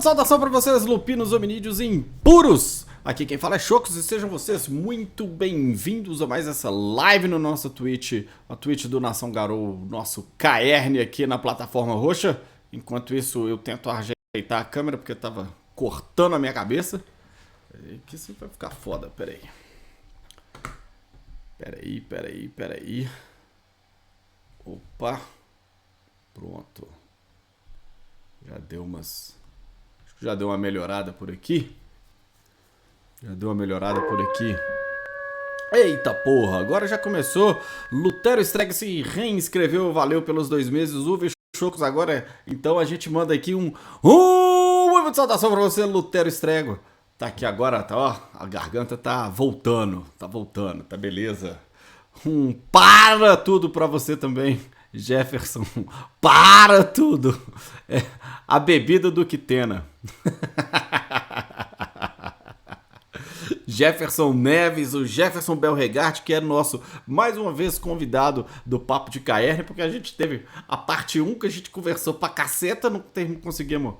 saudação para vocês, lupinos, hominídeos e impuros! Aqui quem fala é Chocos e sejam vocês muito bem-vindos a mais essa live no nosso Twitch, a Twitch do Nação Garou, nosso Caerne aqui na plataforma roxa. Enquanto isso eu tento ajeitar a câmera porque tava cortando a minha cabeça. Que isso vai ficar foda, peraí. Peraí. Opa, pronto. Já deu uma melhorada por aqui. Eita porra, agora já começou. Lutero Streg se reinscreveu, valeu pelos 2 meses. Uve Chocos agora. Então a gente manda aqui um muito saudação pra você, Lutero Strego. Tá aqui agora, tá, ó. A garganta tá voltando, tá beleza. Para tudo pra você também, Jefferson. Para tudo. É a bebida do Quitena. Jefferson Neves, o Jefferson Belregard, que é nosso, mais uma vez, convidado do Papo de KR, porque a gente teve a parte 1 que a gente conversou pra caceta, não conseguimos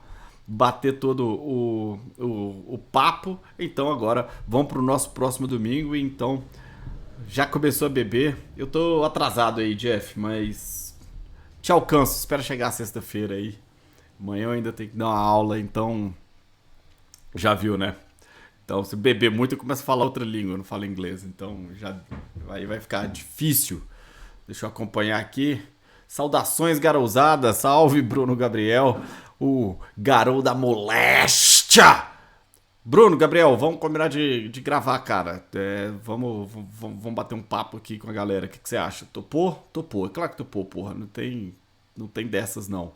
bater todo o papo. Então agora vamos pro nosso próximo domingo. Então já começou a beber. Eu tô atrasado aí, Jeff, mas te alcanço, espera chegar sexta-feira aí. Amanhã eu ainda tenho que dar uma aula, então já viu, né? Então, se beber muito, eu começo a falar outra língua, eu não falo inglês. Então, já vai ficar difícil. Deixa eu acompanhar aqui. Saudações, garousada. Salve, Bruno Gabriel, o garou da moléstia. Bruno, Gabriel, vamos combinar de gravar, cara. Vamos bater um papo aqui com a galera. O que você acha? Topou? Topou. É claro que topou, porra. Não tem dessas, não.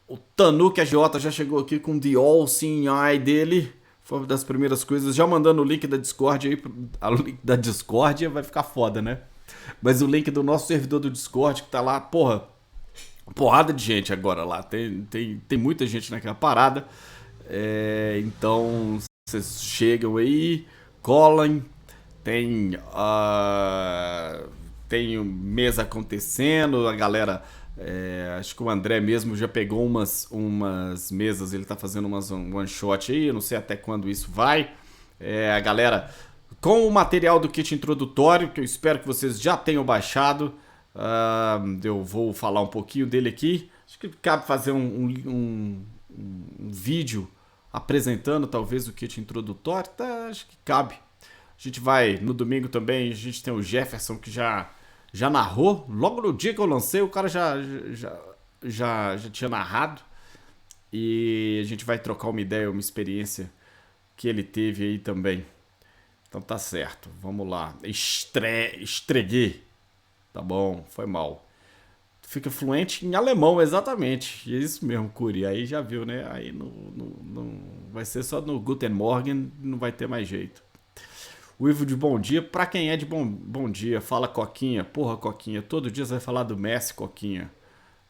O Tanuki Agiota já chegou aqui com The All Seeing Eye dele. Foi uma das primeiras coisas. Já mandando o link da Discord aí. O link da Discord vai ficar foda, né? Mas o link do nosso servidor do Discord que tá lá, porra. Porrada de gente agora lá. Tem muita gente naquela parada. Então, vocês chegam aí, colem. Tem mesa acontecendo. A galera... acho que o André mesmo já pegou umas mesas, ele tá fazendo umas one shot aí, eu não sei até quando isso vai. A galera com o material do kit introdutório, que eu espero que vocês já tenham baixado. Eu vou falar um pouquinho dele aqui. Acho que cabe fazer um vídeo apresentando talvez o kit introdutório, tá? Acho que cabe. A gente vai no domingo também, a gente tem o Jefferson que já narrou, logo no dia que eu lancei, o cara já tinha narrado. E a gente vai trocar uma ideia, uma experiência que ele teve aí também. Então tá certo, vamos lá. Estreguei. Tá bom, foi mal. Fica fluente em alemão, exatamente. É isso mesmo, Curi. Aí já viu, né? Aí não vai ser só no Guten Morgen, não vai ter mais jeito. O Ivo de bom dia, pra quem é de bom dia, fala Coquinha. Porra, Coquinha, todo dia você vai falar do Messi, Coquinha.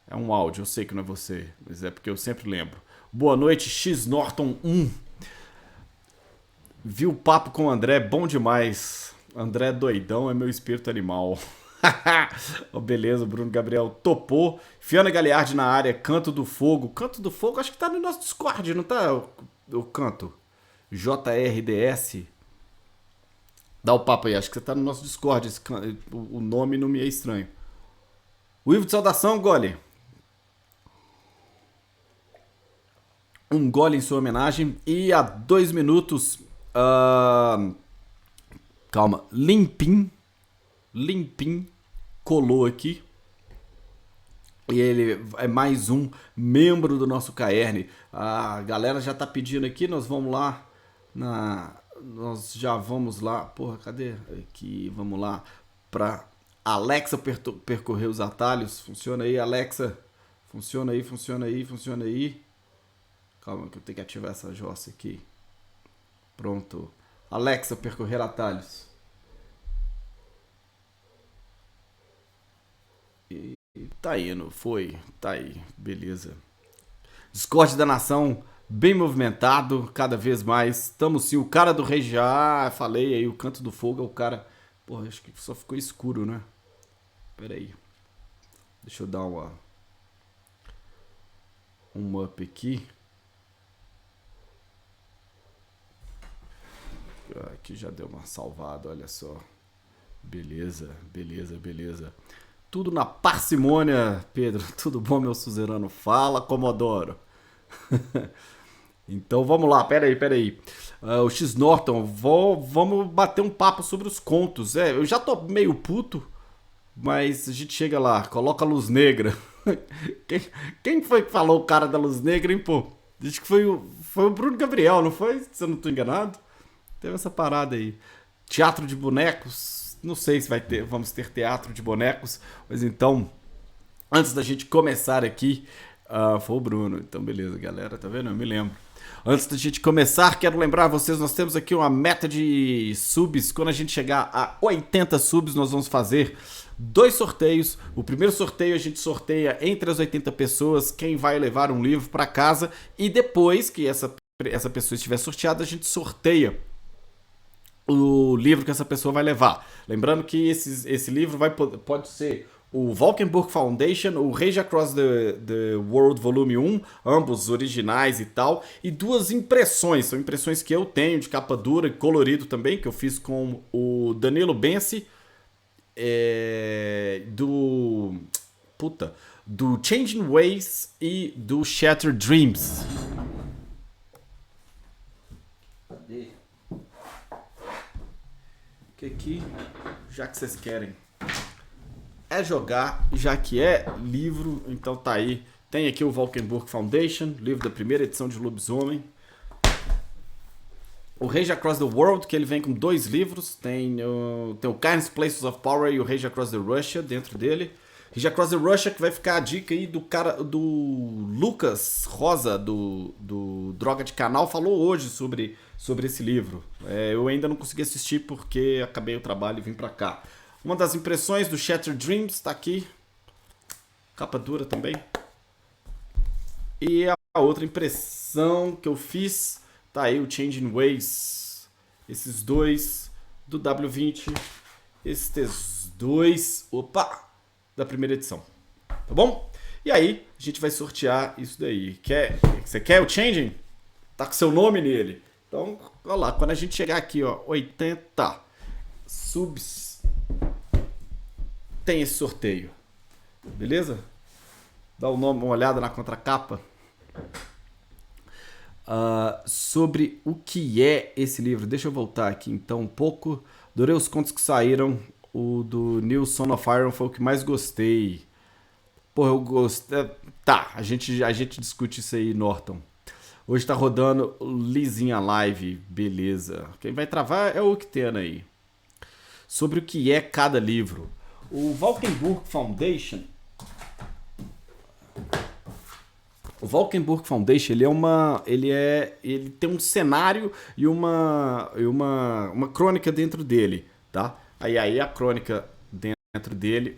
É um áudio, eu sei que não é você, mas é porque eu sempre lembro. Boa noite, X Norton 1. Viu o papo com o André, bom demais. André doidão, é meu espírito animal. Oh, beleza, Bruno Gabriel topou. Fiana Galeardi na área, Canto do Fogo. Canto do Fogo, acho que tá no nosso Discord, não tá? O Canto. JRDS. Dá o papo aí, acho que você tá no nosso Discord. O nome não me é estranho. O Ivo de saudação, Gole. Um gole em sua homenagem. E há 2 minutos. Calma. Limpim colou aqui. E ele é mais um membro do nosso Caerne. A galera já tá pedindo aqui. Nós vamos lá Nós já vamos lá. Porra, cadê? Aqui, vamos lá. Pra Alexa percorrer os atalhos. Funciona aí, Alexa. Funciona aí. Calma que eu tenho que ativar essa jossa aqui. Pronto. Alexa, percorrer atalhos. E tá indo, foi. Tá aí, beleza. Discord da Nação, bem movimentado, cada vez mais. Estamos sim, o cara do Rei já, falei aí, o Canto do Fogo é o cara... Porra, acho que só ficou escuro, né? Pera aí. Deixa eu dar um up aqui. aqui já deu uma salvada, olha só. Beleza, beleza, beleza. Tudo na parcimônia, Pedro. Tudo bom, meu suzerano? Fala, Comodoro. Então vamos lá, pera aí. O X Norton, vamos bater um papo sobre os contos. É, eu já tô meio puto, mas a gente chega lá, coloca a luz negra. Quem, quem foi que falou o cara da luz negra, hein, pô? Diz que foi o Bruno Gabriel, não foi? Se eu não tô enganado. Teve essa parada aí. Teatro de bonecos. Não sei se vamos ter teatro de bonecos, mas então, antes da gente começar aqui, foi o Bruno. Então, beleza, galera, tá vendo? Eu me lembro. Antes da gente começar, quero lembrar vocês, nós temos aqui uma meta de subs. Quando a gente chegar a 80 subs, nós vamos fazer 2 sorteios. O primeiro sorteio a gente sorteia entre as 80 pessoas quem vai levar um livro para casa. E depois que essa pessoa estiver sorteada, a gente sorteia o livro que essa pessoa vai levar. Lembrando que esse livro pode ser o Valkenburg Foundation, o Rage Across the World Volume 1, ambos originais e tal, e 2 impressões, são impressões que eu tenho de capa dura e colorido também, que eu fiz com o Danilo Benci, do Changing Ways e do Shattered Dreams. Cadê? Que aqui, já que vocês querem é jogar, já que é livro, então tá aí. Tem aqui o Valkenburg Foundation, livro da primeira edição de Lobisomem. O Rage Across the World, que ele vem com 2 livros. Tem o Kind's Places of Power e o Rage Across the Russia dentro dele. Rage Across the Russia, que vai ficar a dica aí do Lucas Rosa, do Droga de Canal, falou hoje sobre esse livro. Eu ainda não consegui assistir porque acabei o trabalho e vim pra cá. Uma das impressões do Shattered Dreams tá aqui. Capa dura também. E a outra impressão que eu fiz, tá aí o Changing Ways. Esses 2 do W20. Esses 2, da primeira edição. Tá bom? E aí, a gente vai sortear isso daí. Você quer o Changing? Tá com seu nome nele. Então, olha lá, quando a gente chegar aqui, ó, 80 subs, tem esse sorteio. Beleza? Dá uma olhada na contracapa. Sobre o que é esse livro. Deixa eu voltar aqui então um pouco. Adorei os contos que saíram. O do New Son of Iron foi o que mais gostei. Pô, eu gostei. Tá, a gente discute isso aí, Norton. Hoje tá rodando lisinha live. Beleza. Quem vai travar é o Octena aí. Sobre o que é cada livro. O Valkenburg Foundation. Ele tem um cenário e uma crônica dentro dele, tá? Aí a crônica dentro dele,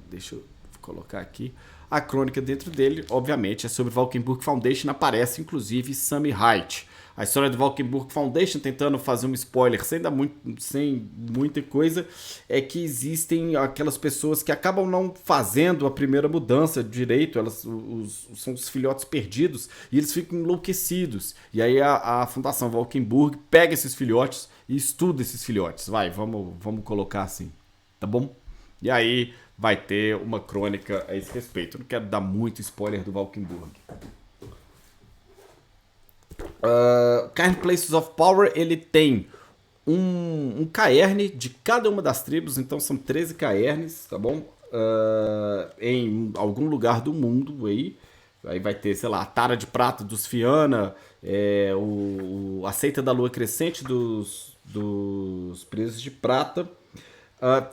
deixa eu colocar aqui. A crônica dentro dele, obviamente, é sobre Valkenburg Foundation, aparece inclusive Sammy Height. A história do Valkenburg Foundation, tentando fazer um spoiler sem muita coisa, é que existem aquelas pessoas que acabam não fazendo a primeira mudança direito, são os filhotes perdidos, e eles ficam enlouquecidos. E aí a Fundação Valkenburg pega esses filhotes e estuda esses filhotes. Vamos colocar assim, tá bom? E aí vai ter uma crônica a esse respeito. Eu não quero dar muito spoiler do Valkenburg. Kind Places of Power, ele tem um caerne de cada uma das tribos, então são 13 caernes, tá bom? Em algum lugar do mundo aí vai ter, sei lá, a Tara de Prata dos Fianna, a Seita da Lua Crescente dos Presos de Prata.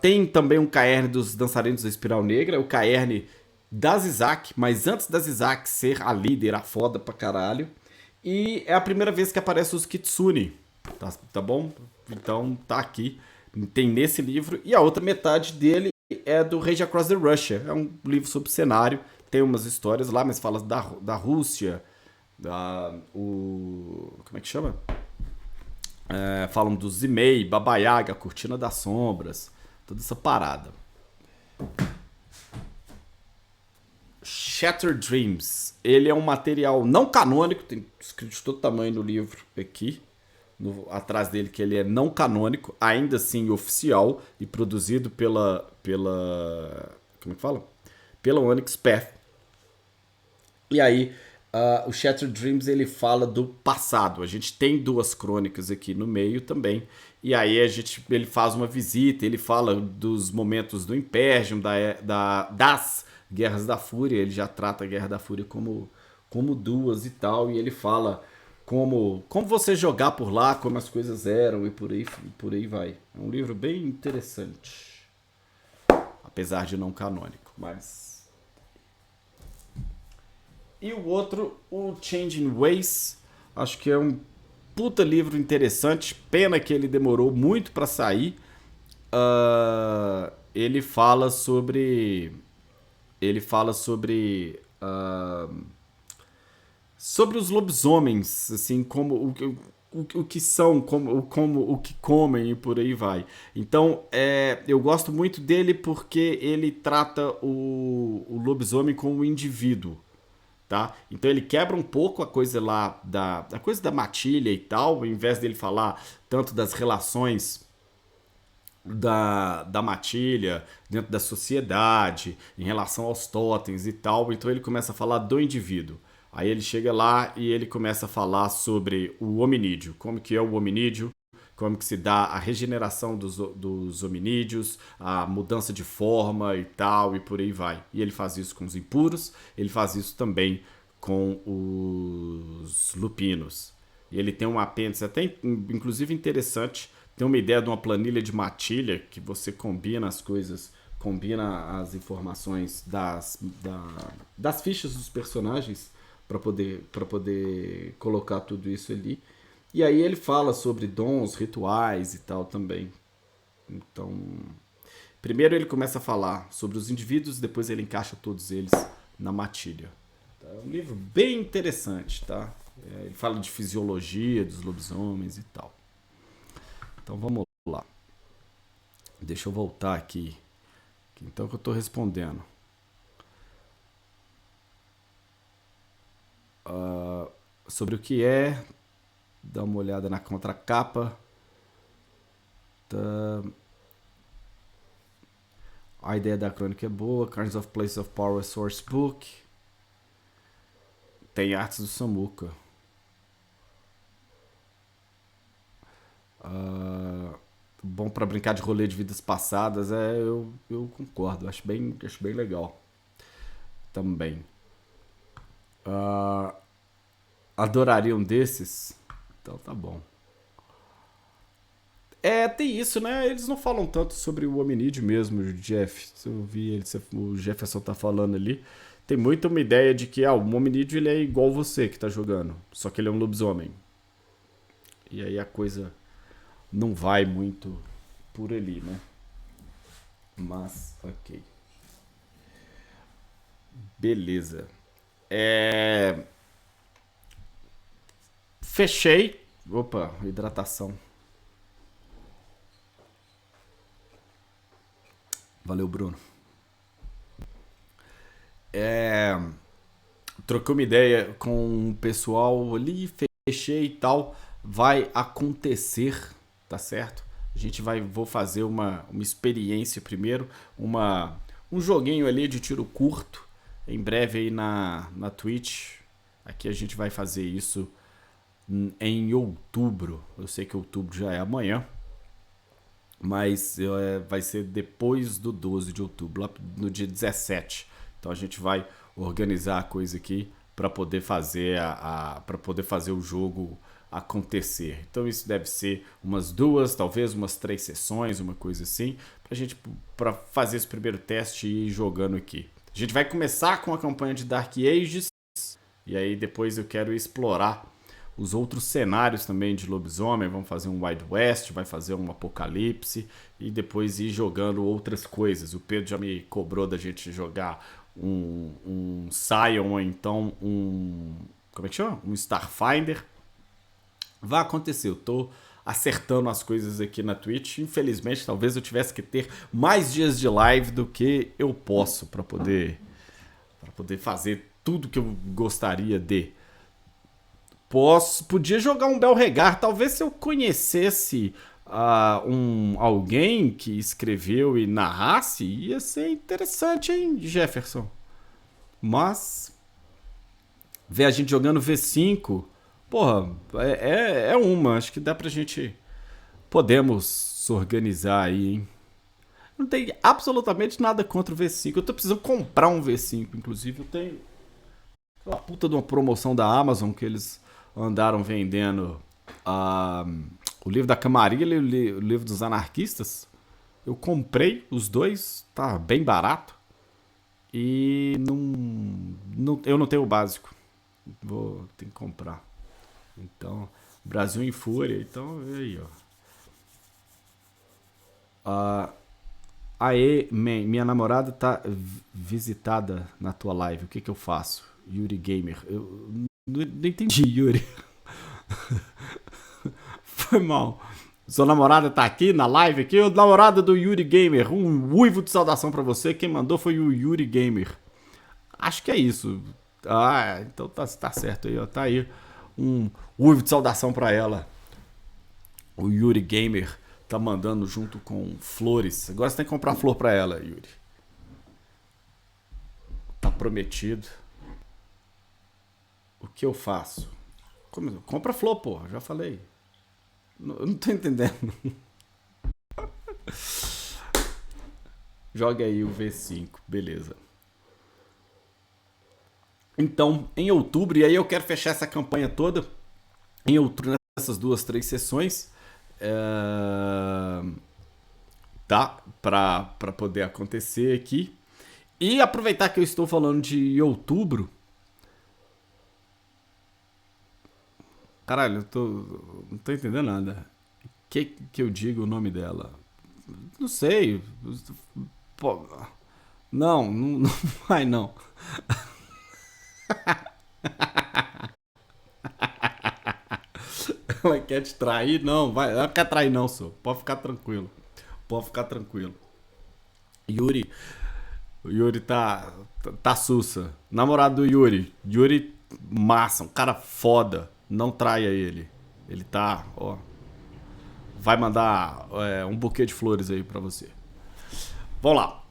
Tem também um caerne dos Dançarinos da Espiral Negra, o caerne da Zizak, mas antes da Zizak ser a líder, a foda pra caralho. E é a primeira vez que aparece os Kitsune, tá bom? Então tá aqui, tem nesse livro. E a outra metade dele é do Rage Across the Russia. É um livro sobre cenário, tem umas histórias lá, mas fala da Rússia, como é que chama? Falam do Zimei, Baba Yaga, Cortina das Sombras, toda essa parada. Shattered Dreams, ele é um material não canônico, tem escrito de todo tamanho no livro aqui, atrás dele que ele é não canônico, ainda assim oficial e produzido pela como é que fala? Pela Onyx Path. E aí, o Shattered Dreams ele fala do passado. A gente tem duas crônicas aqui no meio também. E aí ele faz uma visita, ele fala dos momentos do Imperium, das Guerras da Fúria. Ele já trata a Guerra da Fúria como duas e tal. E ele fala como você jogar por lá, como as coisas eram e por aí vai. É um livro bem interessante. Apesar de não canônico, mas... E o outro, o Changing Ways, acho que é um puta livro interessante. Pena que ele demorou muito para sair. Ele fala sobre. Ele fala sobre os lobisomens, assim, como o que são, como o que comem e por aí vai. Então, eu gosto muito dele porque ele trata o lobisomem como um indivíduo. Tá? Então ele quebra um pouco a coisa lá da coisa da matilha e tal, ao invés dele falar tanto das relações da matilha dentro da sociedade, em relação aos totens e tal, então ele começa a falar do indivíduo. Aí ele chega lá e ele começa a falar sobre o hominídeo, como que é o hominídeo, como que se dá a regeneração dos hominídeos, a mudança de forma e tal, e por aí vai. E ele faz isso com os impuros, ele faz isso também com os lupinos. E ele tem um apêndice até inclusive interessante, tem uma ideia de uma planilha de matilha que você combina as coisas, combina as informações das fichas dos personagens para poder colocar tudo isso ali. E aí ele fala sobre dons, rituais e tal também. Então, primeiro ele começa a falar sobre os indivíduos, depois ele encaixa todos eles na matilha. É um livro bem interessante, tá? Ele fala de fisiologia dos lobisomens e tal. Então vamos lá. Deixa eu voltar aqui. Então que eu estou respondendo. Sobre o que é. Dá uma olhada na contracapa. Tá. A ideia da crônica é boa. Cards of Place of Power Sourcebook. Tem artes do Samuka. Bom para brincar de rolê de vidas passadas. Eu concordo. Acho bem legal. Também. Adoraria um desses? Então tá bom. Tem isso, né? Eles não falam tanto sobre o hominídeo mesmo, o Jeff. Se eu vi ele, o Jefferson tá falando ali. Tem muito uma ideia de que o hominídeo ele é igual você que tá jogando, só que ele é um lobisomem. E aí a coisa não vai muito por ali, né? Mas, ok. Beleza. Fechei. Opa, hidratação. Valeu, Bruno. Troquei uma ideia com o pessoal ali, fechei e tal. Vai acontecer, tá certo? Vou fazer uma experiência primeiro, um joguinho ali de tiro curto, em breve aí na Twitch. Aqui a gente vai fazer isso em outubro. Eu sei que outubro já é amanhã, mas vai ser depois do 12 de outubro, lá no dia 17. Então a gente vai organizar a coisa aqui para poder fazer para poder fazer o jogo acontecer. Então isso deve ser umas 2, talvez umas 3 sessões, uma coisa assim, para fazer esse primeiro teste e ir jogando aqui. A gente vai começar com a campanha de Dark Ages e aí depois eu quero explorar os outros cenários também de lobisomem. Vamos fazer um Wild West, vai fazer um Apocalipse e depois ir jogando outras coisas. O Pedro já me cobrou da gente jogar um Scion ou então como é que chama? Um Starfinder. Vai acontecer, eu tô acertando as coisas aqui na Twitch. Infelizmente, talvez eu tivesse que ter mais dias de live do que eu posso para poder fazer tudo que eu gostaria de. Podia jogar um Belregar. Talvez se eu conhecesse alguém que escreveu e narrasse, ia ser interessante, hein, Jefferson? Mas ver a gente jogando V5, porra, é uma. Acho que dá pra gente. Podemos se organizar aí, hein? Não tem absolutamente nada contra o V5. Eu tô precisando comprar um V5, inclusive. Eu tenho aquela puta de uma promoção da Amazon que eles andaram vendendo o livro da Camarilha e o livro dos anarquistas. Eu comprei os dois, tá bem barato. E eu não tenho o básico. Vou ter que comprar. Então, Brasil em Fúria. Então, aí, ó. Aê, man, minha namorada tá visitada na tua live. O que que eu faço? Yuri Gamer. Eu não entendi, Yuri. Foi mal. Sua namorada tá aqui na live aqui, o namorado do Yuri Gamer. Um uivo de saudação pra você. Quem mandou foi o Yuri Gamer. Acho que é isso. Ah, então tá certo aí, ó. Tá aí um uivo de saudação pra ela. O Yuri Gamer tá mandando junto com flores. Agora você tem que comprar flor pra ela, Yuri. Tá prometido. O que eu faço? Compra flor, porra. Já falei. Eu não tô entendendo. Joga aí o V5. Beleza. Então, em outubro, e aí eu quero fechar essa campanha toda em outubro, nessas 2, 3 sessões. Tá? Pra poder acontecer aqui. E aproveitar que eu estou falando de outubro. Caralho, não tô entendendo nada. Que eu digo o nome dela? Não sei. Pô, não vai não. Ela quer te trair? Não, vai. Ela não quer trair não, senhor. Pode ficar tranquilo. Pode ficar tranquilo. Yuri, o Yuri tá sussa. Namorado do Yuri. Yuri massa, um cara foda. Não traia ele. Ele tá, ó. Vai mandar um buquê de flores aí pra você. Vamos lá.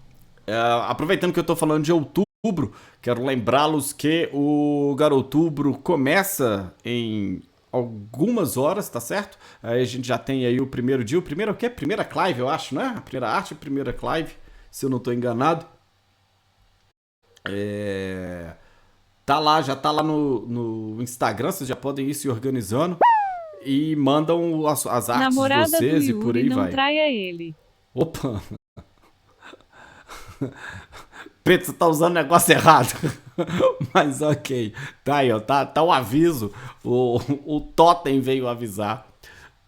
Aproveitando que eu tô falando de outubro, quero lembrá-los que o Garotubro começa em algumas horas, tá certo? Aí a gente já tem aí o primeiro dia. O primeiro é o quê? Primeira Clive, eu acho, né? A primeira arte, a primeira Clive, se eu não tô enganado. Tá lá, já tá lá no Instagram, vocês já podem ir se organizando e mandam as artes de Namorada do vocês e por Yuri, aí não vai. traia ele. Opa, Preto, você tá usando o negócio errado. Mas ok. Tá aí, ó. Tá o aviso. O Totem veio avisar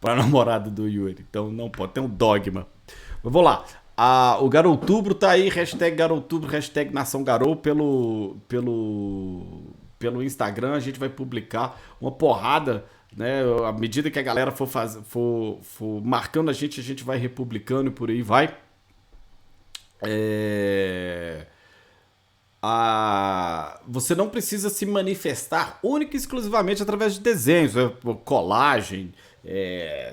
pra namorada do Yuri. Então não pode. Tem um dogma. Mas vamos lá. O Garoutubro tá aí. Hashtag Garoutubro, hashtag Nação Garou pelo Instagram. A gente vai publicar uma porrada, né? À medida que a galera for marcando a gente vai republicando e por aí vai. É você não precisa se manifestar única e exclusivamente através de desenhos, colagem,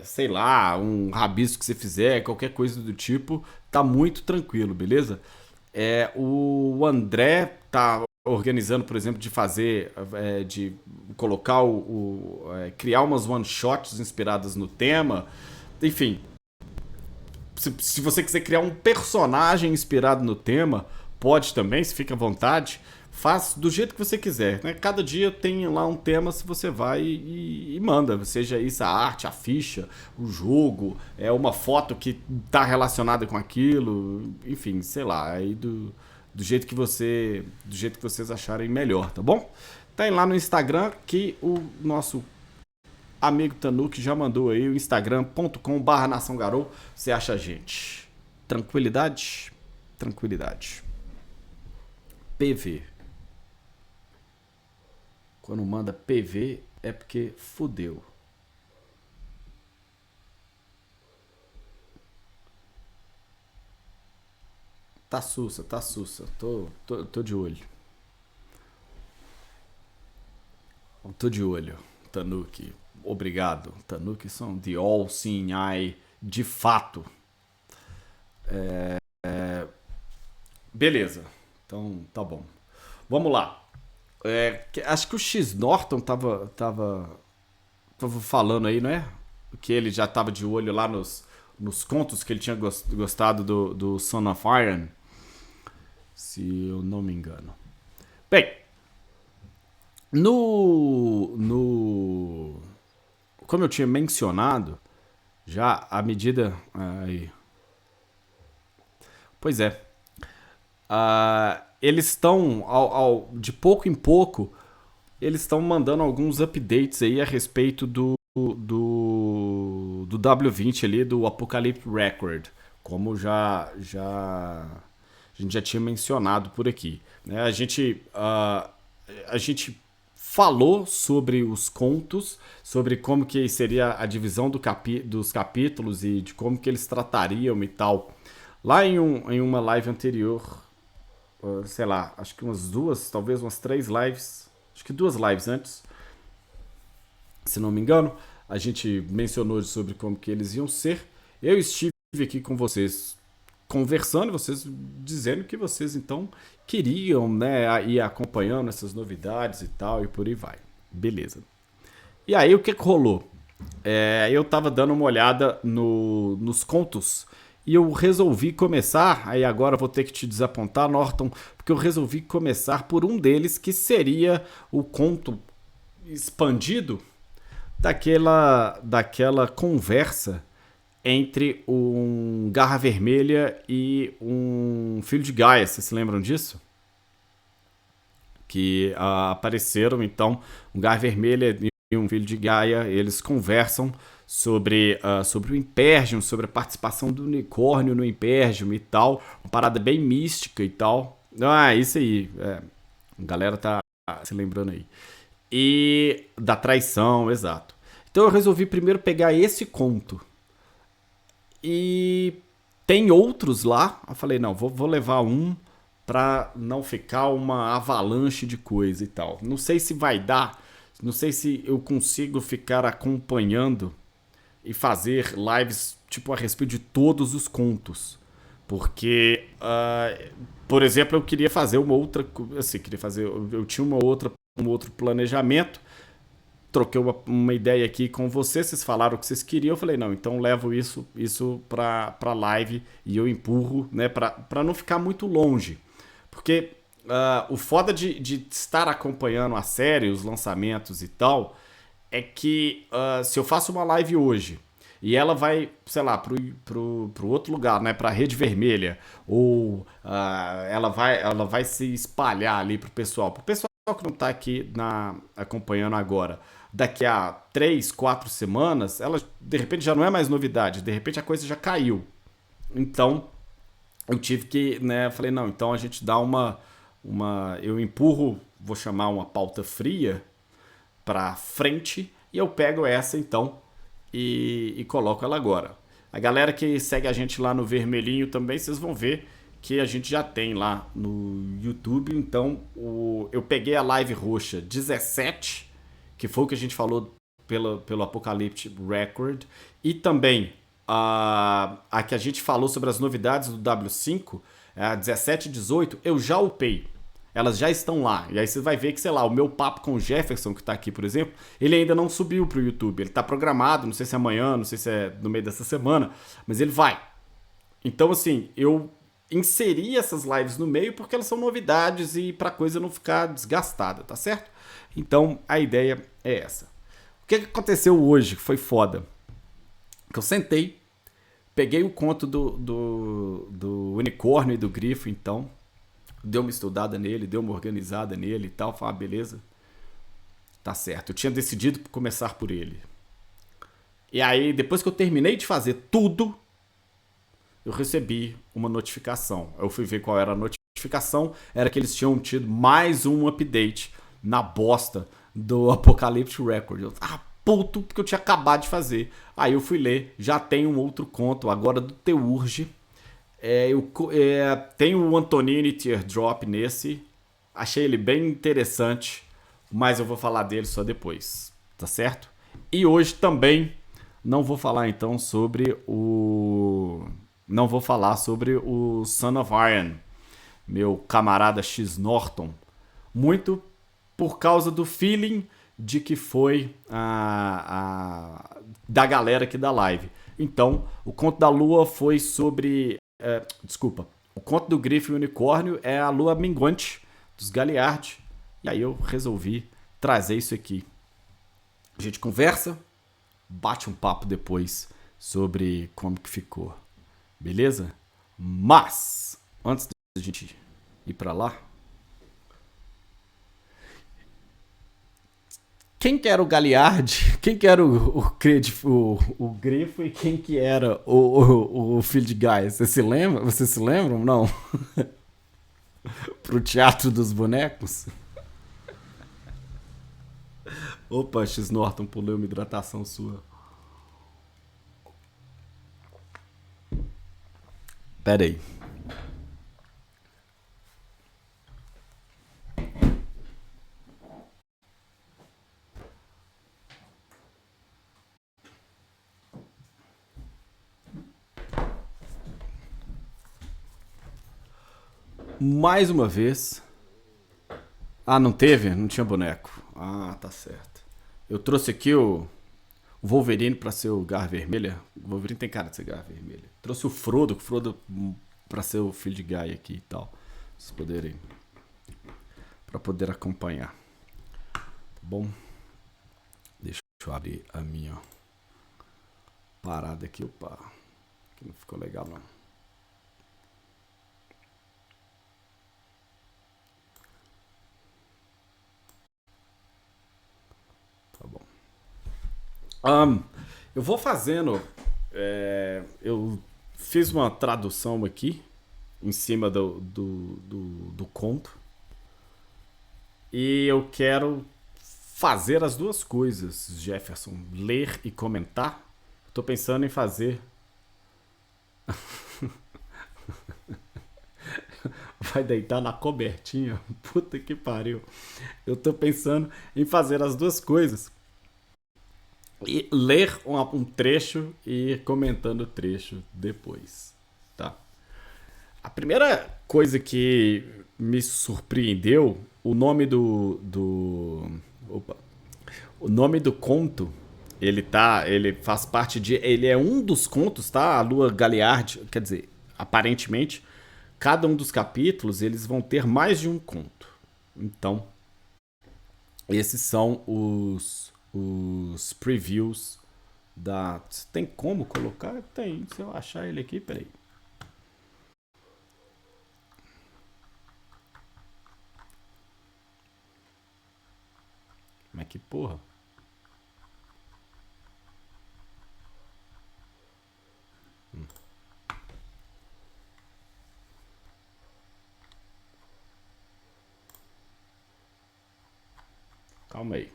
sei lá, um rabisco que você fizer, qualquer coisa do tipo, tá muito tranquilo, beleza? O André tá organizando, por exemplo, de fazer, de colocar criar umas one shots inspiradas no tema, enfim, se você quiser criar um personagem inspirado no tema, pode também, se fica à vontade. Faz do jeito que você quiser, né? Cada dia tem lá um tema, se você vai e manda. Seja isso a arte, a ficha, o jogo, uma foto que tá relacionada com aquilo, enfim, sei lá, aí do jeito que vocês acharem melhor, tá bom? Tem lá no Instagram que o nosso amigo Tanuki já mandou aí o instagram.com/Nação Garou. Você acha a gente? Tranquilidade? Tranquilidade. PV. Quando manda PV é porque fudeu. Tá sussa, tá sussa. Tô de olho. Tô de olho. Tanuki. Obrigado. Tanuki são The All Seeing Eye de fato. Beleza. Então, tá bom. Vamos lá. Acho que o X Norton tava falando aí, não é? Que ele já tava de olho lá nos contos que ele tinha gostado do Son of Iron. Se eu não me engano. Bem, como eu tinha mencionado, já à medida. Aí. Pois é. Eles estão, de pouco em pouco, eles estão mandando alguns updates aí a respeito do W20 ali, do Apocalypse Record, como a gente já tinha mencionado por aqui. Né? A gente falou sobre os contos, sobre como que seria a divisão dos capítulos e de como que eles tratariam e tal. Lá em uma live anterior, sei lá, acho que umas duas, talvez umas 3 lives, acho que 2 lives antes, se não me engano, a gente mencionou sobre como que eles iam ser. Eu estive aqui com vocês conversando, vocês dizendo que vocês então queriam, né, ir acompanhando essas novidades e tal, e por aí vai. Beleza. E aí o que rolou? Eu tava dando uma olhada nos contos e eu resolvi começar, aí agora eu vou ter que te desapontar, Norton, porque eu resolvi começar por um deles, que seria o conto expandido daquela conversa entre um Garra Vermelha e um filho de Gaia. Vocês se lembram disso? Que apareceram, então, um Garra Vermelha e um filho de Gaia, eles conversam sobre o Impergium, sobre a participação do unicórnio no Impergium e tal, uma parada bem mística e tal. Isso aí, a galera tá se lembrando aí. E da traição, exato. Então eu resolvi primeiro pegar esse conto. E tem outros lá. Eu falei, não, vou levar um pra não ficar uma avalanche de coisa e tal. Não sei se vai dar, não sei se eu consigo ficar acompanhando e fazer lives tipo a respeito de todos os contos. Porque, por exemplo, eu queria fazer uma outra, assim, eu tinha um outro planejamento. Troquei uma ideia aqui com vocês falaram o que vocês queriam, eu falei, não, então levo isso pra live e eu empurro, né, pra não ficar muito longe. Porque o foda de estar acompanhando a série, os lançamentos e tal, é que se eu faço uma live hoje e ela vai, sei lá, pro outro lugar, né, pra Rede Vermelha, ou ela vai se espalhar ali pro pessoal que não tá aqui acompanhando agora, daqui a 3, 4 semanas, ela de repente já não é mais novidade, de repente a coisa já caiu. Então, eu tive que, né, falei, não, então a gente dá eu empurro, vou chamar uma pauta fria pra frente, e eu pego essa então e coloco ela agora. A galera que segue a gente lá no Vermelhinho também, vocês vão ver que a gente já tem lá no YouTube. Então, eu peguei a live roxa 17, que foi o que a gente falou pelo Apocalypse Record, e também a que a gente falou sobre as novidades do W5, a 17 e 18, eu já upei. Elas já estão lá. E aí você vai ver que, sei lá, o meu papo com o Jefferson, que tá aqui, por exemplo, ele ainda não subiu pro YouTube. Ele tá programado, não sei se é amanhã, não sei se é no meio dessa semana, mas ele vai. Então, assim, eu inseri essas lives no meio porque elas são novidades e pra coisa não ficar desgastada, tá certo? Então, a ideia é essa. O que aconteceu hoje que foi foda? Que eu sentei, peguei o conto do unicórnio e do grifo, então, dei uma estudada nele, dei uma organizada nele e tal, falei, beleza, tá certo. Eu tinha decidido começar por ele. E aí, depois que eu terminei de fazer tudo, eu recebi uma notificação. Eu fui ver qual era a notificação, era que eles tinham tido mais um update na bosta do Apocalypse Record. Eu, puto, porque eu tinha acabado de fazer. Aí eu fui ler, já tem um outro conto, agora do Teurge. Tem o Antonini Teardrop nesse. Achei ele bem interessante, mas eu vou falar dele só depois. tá certo? E hoje também não vou falar então sobre o... Não vou falar sobre o Son of Iron, meu camarada X Norton. Muito por causa do feeling de que foi da galera aqui da live. Então, o Conto da Lua foi sobre... desculpa. O Conto do Grifo e o Unicórnio é a Lua Minguante dos Galliard. E aí eu resolvi trazer isso aqui. A gente conversa, bate um papo depois sobre como que ficou. Beleza? Mas, antes da gente ir pra lá, quem que era o Galliard? Quem que era o Grifo e quem que era o filho de Gaia? Você se lembra? Vocês se lembram? Não. Pro Teatro dos Bonecos? Opa, X Norton, pulei uma hidratação sua. Pera aí. Mais uma vez. Ah, não teve? Não tinha boneco. Ah, tá certo. Eu trouxe aqui o Wolverine pra ser o Garra Vermelha. O Wolverine tem cara de ser Garra Vermelha. Trouxe o Frodo pra ser o filho de Gaia aqui e tal. Pra vocês poderem... Pra poder acompanhar. Tá bom? Deixa eu abrir a minha parada aqui. Opa. Que não ficou legal, não. Tá bom. Eu vou fazendo. Eu fiz uma tradução aqui em cima do conto. E eu quero fazer as duas coisas, Jefferson. Ler e comentar. Tô pensando em fazer. Vai deitar na cobertinha? Puta que pariu. Eu tô pensando em fazer as duas coisas. E ler um trecho e comentando o trecho depois, tá? A primeira coisa que me surpreendeu, opa, o nome do conto, ele faz parte de, ele é um dos contos, tá? A Lua Galliard, quer dizer, aparentemente, cada um dos capítulos, eles vão ter mais de um conto. Então, esses são os previews da... Tem como colocar? Tem. Se eu achar ele aqui, peraí. Mas que porra? Calma aí.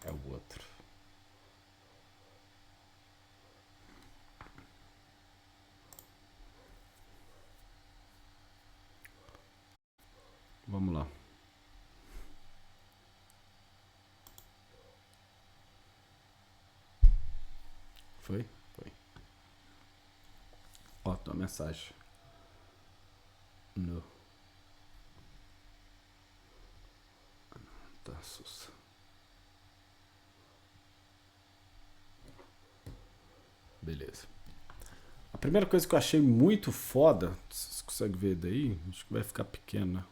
É o outro. Vamos lá. Foi? Foi. Ó, tua mensagem. No. Tá, Sussa. Beleza. A primeira coisa que eu achei muito foda, vocês conseguem ver daí? Acho que vai ficar pequeno, né?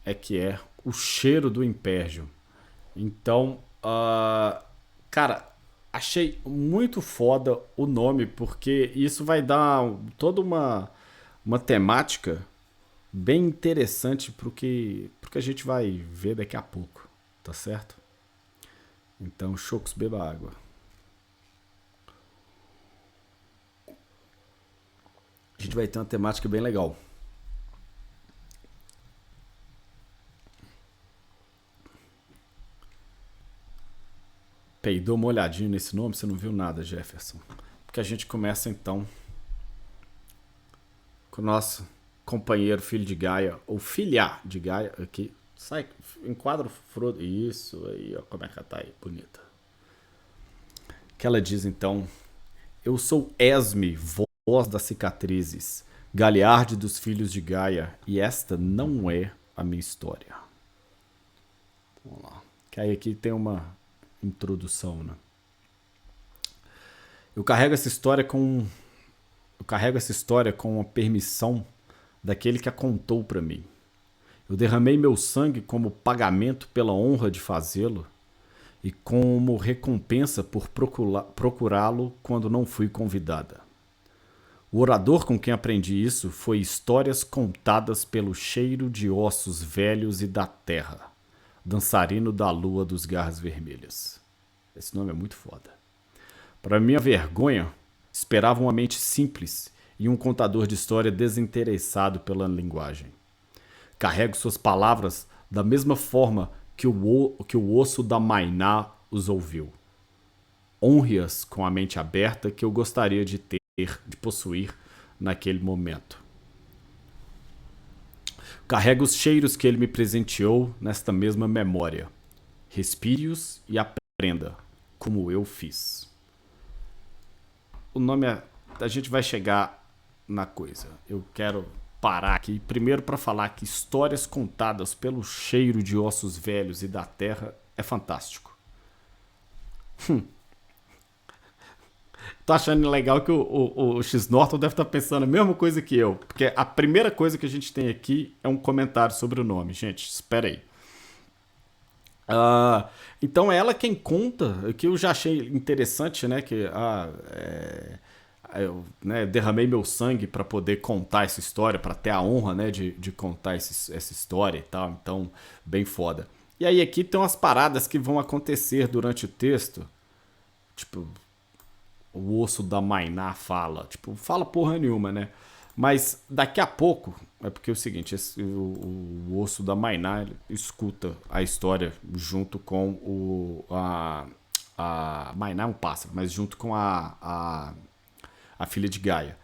É que é o cheiro do impérgio. Então, cara, achei muito foda o nome, porque isso vai dar toda uma temática bem interessante pro que a gente vai ver daqui a pouco, tá certo? Então, Chocos, beba água. A gente vai ter uma temática bem legal. Peidou uma olhadinha nesse nome, você não viu nada, Jefferson. Porque a gente começa então com o nosso companheiro filho de Gaia, ou filha de Gaia, aqui. Sai, enquadra o Frodo. Isso aí, ó, como é que ela tá aí, bonita. Que ela diz então: Eu sou Esme, voz das cicatrizes, Galiarde dos filhos de Gaia, e esta não é a minha história. Vamos lá. Que aí aqui tem uma introdução, né? Eu carrego essa história com a permissão daquele que a contou para mim. Eu derramei meu sangue como pagamento pela honra de fazê-lo e como recompensa por procurá-lo quando não fui convidada. O orador com quem aprendi isso foi Histórias Contadas pelo Cheiro de Ossos Velhos e da Terra, dançarino da Lua dos Garras Vermelhas. Esse nome é muito foda. Para minha vergonha, esperava uma mente simples e um contador de história desinteressado pela linguagem. Carrego suas palavras da mesma forma que o osso da Mainá os ouviu. Honre-as com a mente aberta que eu gostaria de possuir naquele momento. Carrego os cheiros que ele me presenteou nesta mesma memória. Respire-os e aprenda, como eu fiz. O nome é... A gente vai chegar na coisa. Eu quero parar aqui primeiro para falar que Histórias Contadas pelo Cheiro de Ossos Velhos e da Terra é fantástico. Tô achando legal que o X-Norton deve estar pensando a mesma coisa que eu, porque a primeira coisa que a gente tem aqui é um comentário sobre o nome. Gente, espera aí. Então é ela quem conta, que eu já achei interessante, né? Que eu, né, derramei meu sangue para poder contar essa história, para ter a honra, né, de contar essa história e tal. Então, bem foda. E aí aqui tem umas paradas que vão acontecer durante o texto. Tipo, o osso da Mainá fala. Tipo, fala porra nenhuma, né? Mas daqui a pouco, é porque é o seguinte, o osso da Mainá escuta a história junto com a Mainá é um pássaro, mas junto com a filha de Gaia.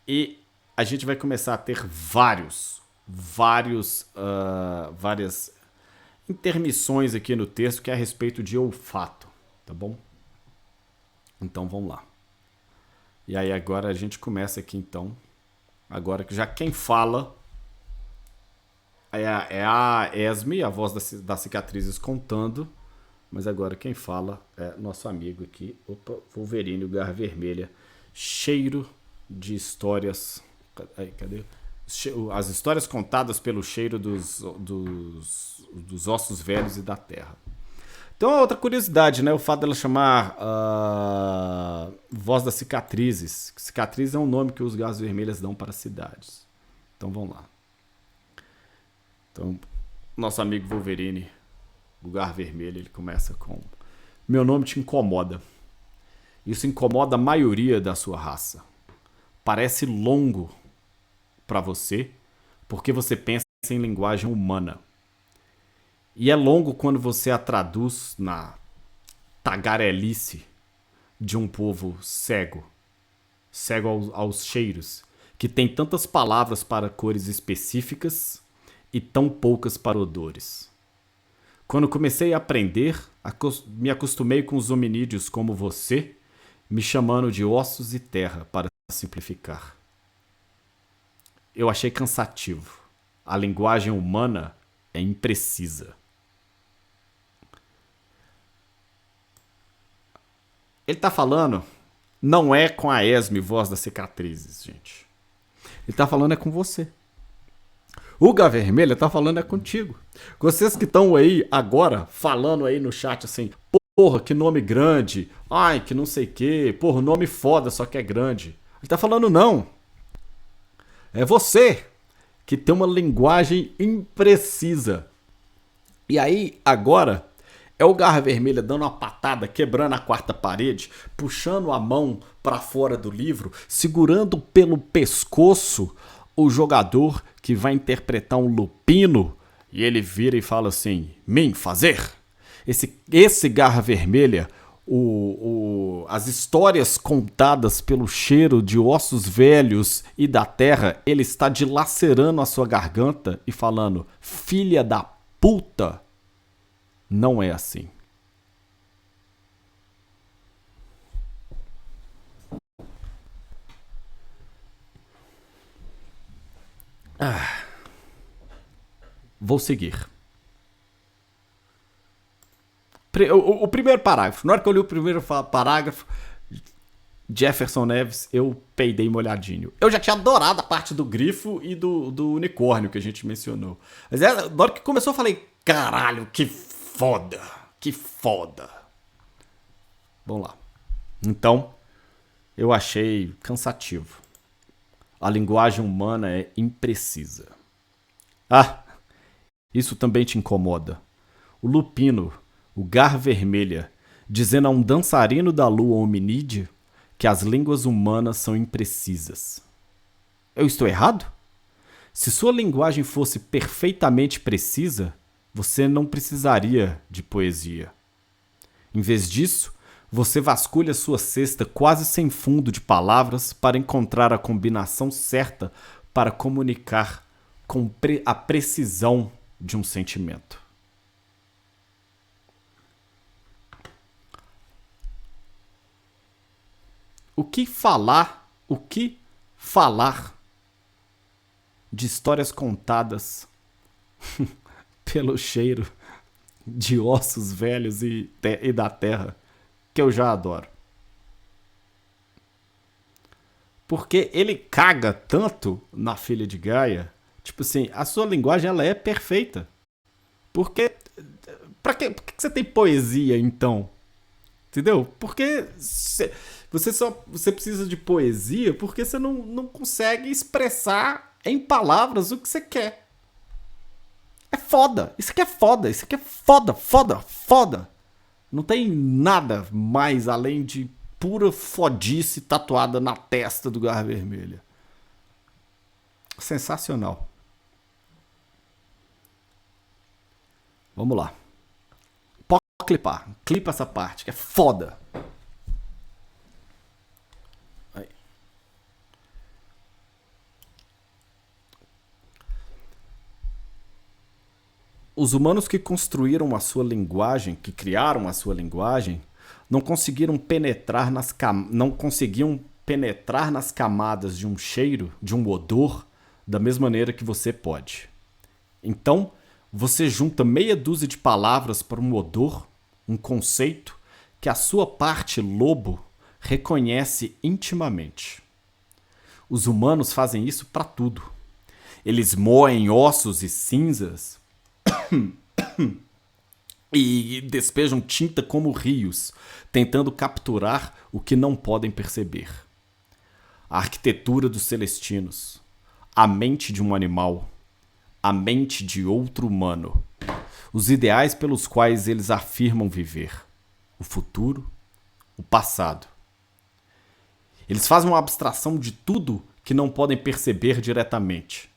E a gente vai começar a ter várias intermissões aqui no texto que é a respeito de olfato, tá bom? Então vamos lá. E aí agora a gente começa aqui então. Agora que já quem fala é a Esme, a voz das cicatrizes contando. Mas agora quem fala é nosso amigo aqui, Wolverine, o Garra Vermelha. Cheiro de histórias. Cadê? As histórias contadas pelo cheiro dos ossos velhos e da terra. Então, outra curiosidade, né? O fato dela chamar Voz das Cicatrizes. Cicatriz é um nome que os Garras Vermelhas dão para cidades. Então, vamos lá. Então, nosso amigo Wolverine, o Garra Vermelha, ele começa com: Meu nome te incomoda. Isso incomoda a maioria da sua raça. Parece longo para você, porque você pensa em linguagem humana. E é longo quando você a traduz na tagarelice de um povo cego aos cheiros, que tem tantas palavras para cores específicas e tão poucas para odores. Quando comecei a aprender, me acostumei com os hominídeos como você, me chamando de ossos e terra para simplificar. Eu achei cansativo. A linguagem humana é imprecisa. Ele tá falando, não é com a Esme, voz das cicatrizes, gente. Ele tá falando é com você. O Garra Vermelha tá falando é contigo. Vocês que estão aí agora, falando aí no chat assim, porra, que nome grande, ai, que não sei o que, porra, nome foda, só que é grande. Ele tá falando não. É você que tem uma linguagem imprecisa. E aí, agora, é o Garra Vermelha dando uma patada, quebrando a quarta parede, puxando a mão pra fora do livro, segurando pelo pescoço o jogador que vai interpretar um lupino, e ele vira e fala assim: Mim fazer? Esse Garra Vermelha as histórias contadas pelo cheiro de ossos velhos e da terra, ele está dilacerando a sua garganta e falando: filha da puta, não é assim. Vou seguir. O primeiro parágrafo. Na hora que eu li o primeiro parágrafo, Jefferson Neves, eu peidei molhadinho. Eu já tinha adorado a parte do grifo e do unicórnio que a gente mencionou. Mas na hora que começou eu falei, caralho, que foda. Que foda. Vamos lá. Então, eu achei cansativo. A linguagem humana é imprecisa. Ah, isso também te incomoda. O lupino, o gar vermelha, dizendo a um dançarino da lua hominídeo que as línguas humanas são imprecisas. Eu estou errado? Se sua linguagem fosse perfeitamente precisa, você não precisaria de poesia. Em vez disso, você vasculha sua cesta quase sem fundo de palavras para encontrar a combinação certa para comunicar com a precisão de um sentimento. O que falar de histórias contadas pelo cheiro de ossos velhos e da terra, que eu já adoro. Porque ele caga tanto na filha de Gaia, tipo assim, a sua linguagem ela é perfeita. Porque por que você tem poesia então? Entendeu? Porque você precisa de poesia porque você não consegue expressar em palavras o que você quer. É foda. Isso aqui é foda. Isso aqui é foda, foda, foda. Não tem nada mais além de pura fodice tatuada na testa do Garra Vermelha. Sensacional. Vamos lá. Pode clipar. Clipa essa parte, que é foda. Aí. Os humanos que construíram a sua linguagem, que criaram a sua linguagem, não conseguiam penetrar nas camadas de um cheiro, de um odor, da mesma maneira que você pode. Então, você junta meia dúzia de palavras para um odor, um conceito, que a sua parte lobo reconhece intimamente. Os humanos fazem isso para tudo. Eles moem ossos e cinzas e despejam tinta como rios, tentando capturar o que não podem perceber. A arquitetura dos celestinos, a mente de um animal, a mente de outro humano, os ideais pelos quais eles afirmam viver, o futuro, o passado. Eles fazem uma abstração de tudo que não podem perceber diretamente.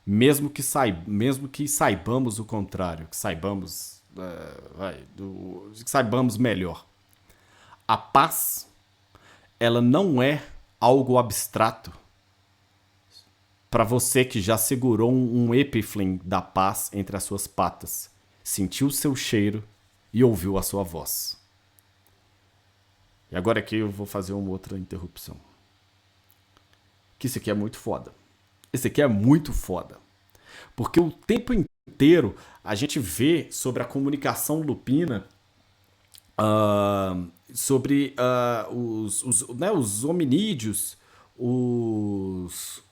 Mesmo que saibamos o contrário, que saibamos melhor. A paz, ela não é algo abstrato. Para você que já segurou um epiflim da paz entre as suas patas, sentiu o seu cheiro e ouviu a sua voz. E agora aqui eu vou fazer uma outra interrupção. Que isso aqui é muito foda. Esse aqui é muito foda. Porque o tempo inteiro a gente vê sobre a comunicação lupina, sobre os hominídeos, os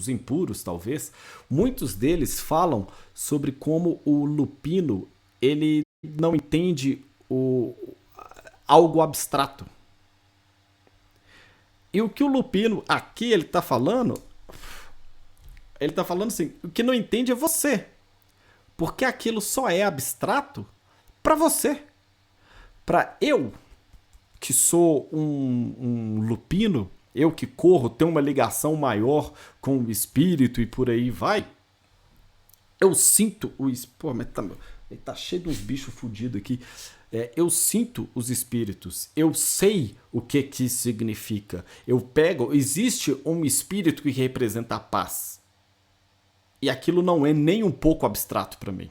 impuros, talvez. Muitos deles falam sobre como o lupino ele não entende algo abstrato. E o que o lupino aqui ele tá falando assim, o que não entende é você. Porque aquilo só é abstrato para você. Para eu, que sou um lupino, eu que corro, tenho uma ligação maior com o espírito e por aí vai, eu sinto o espírito. Pô, mas tá cheio de uns bichos fudidos aqui. Eu sinto os espíritos, eu sei o que isso significa. Eu pego, existe um espírito que representa a paz. E aquilo não é nem um pouco abstrato para mim.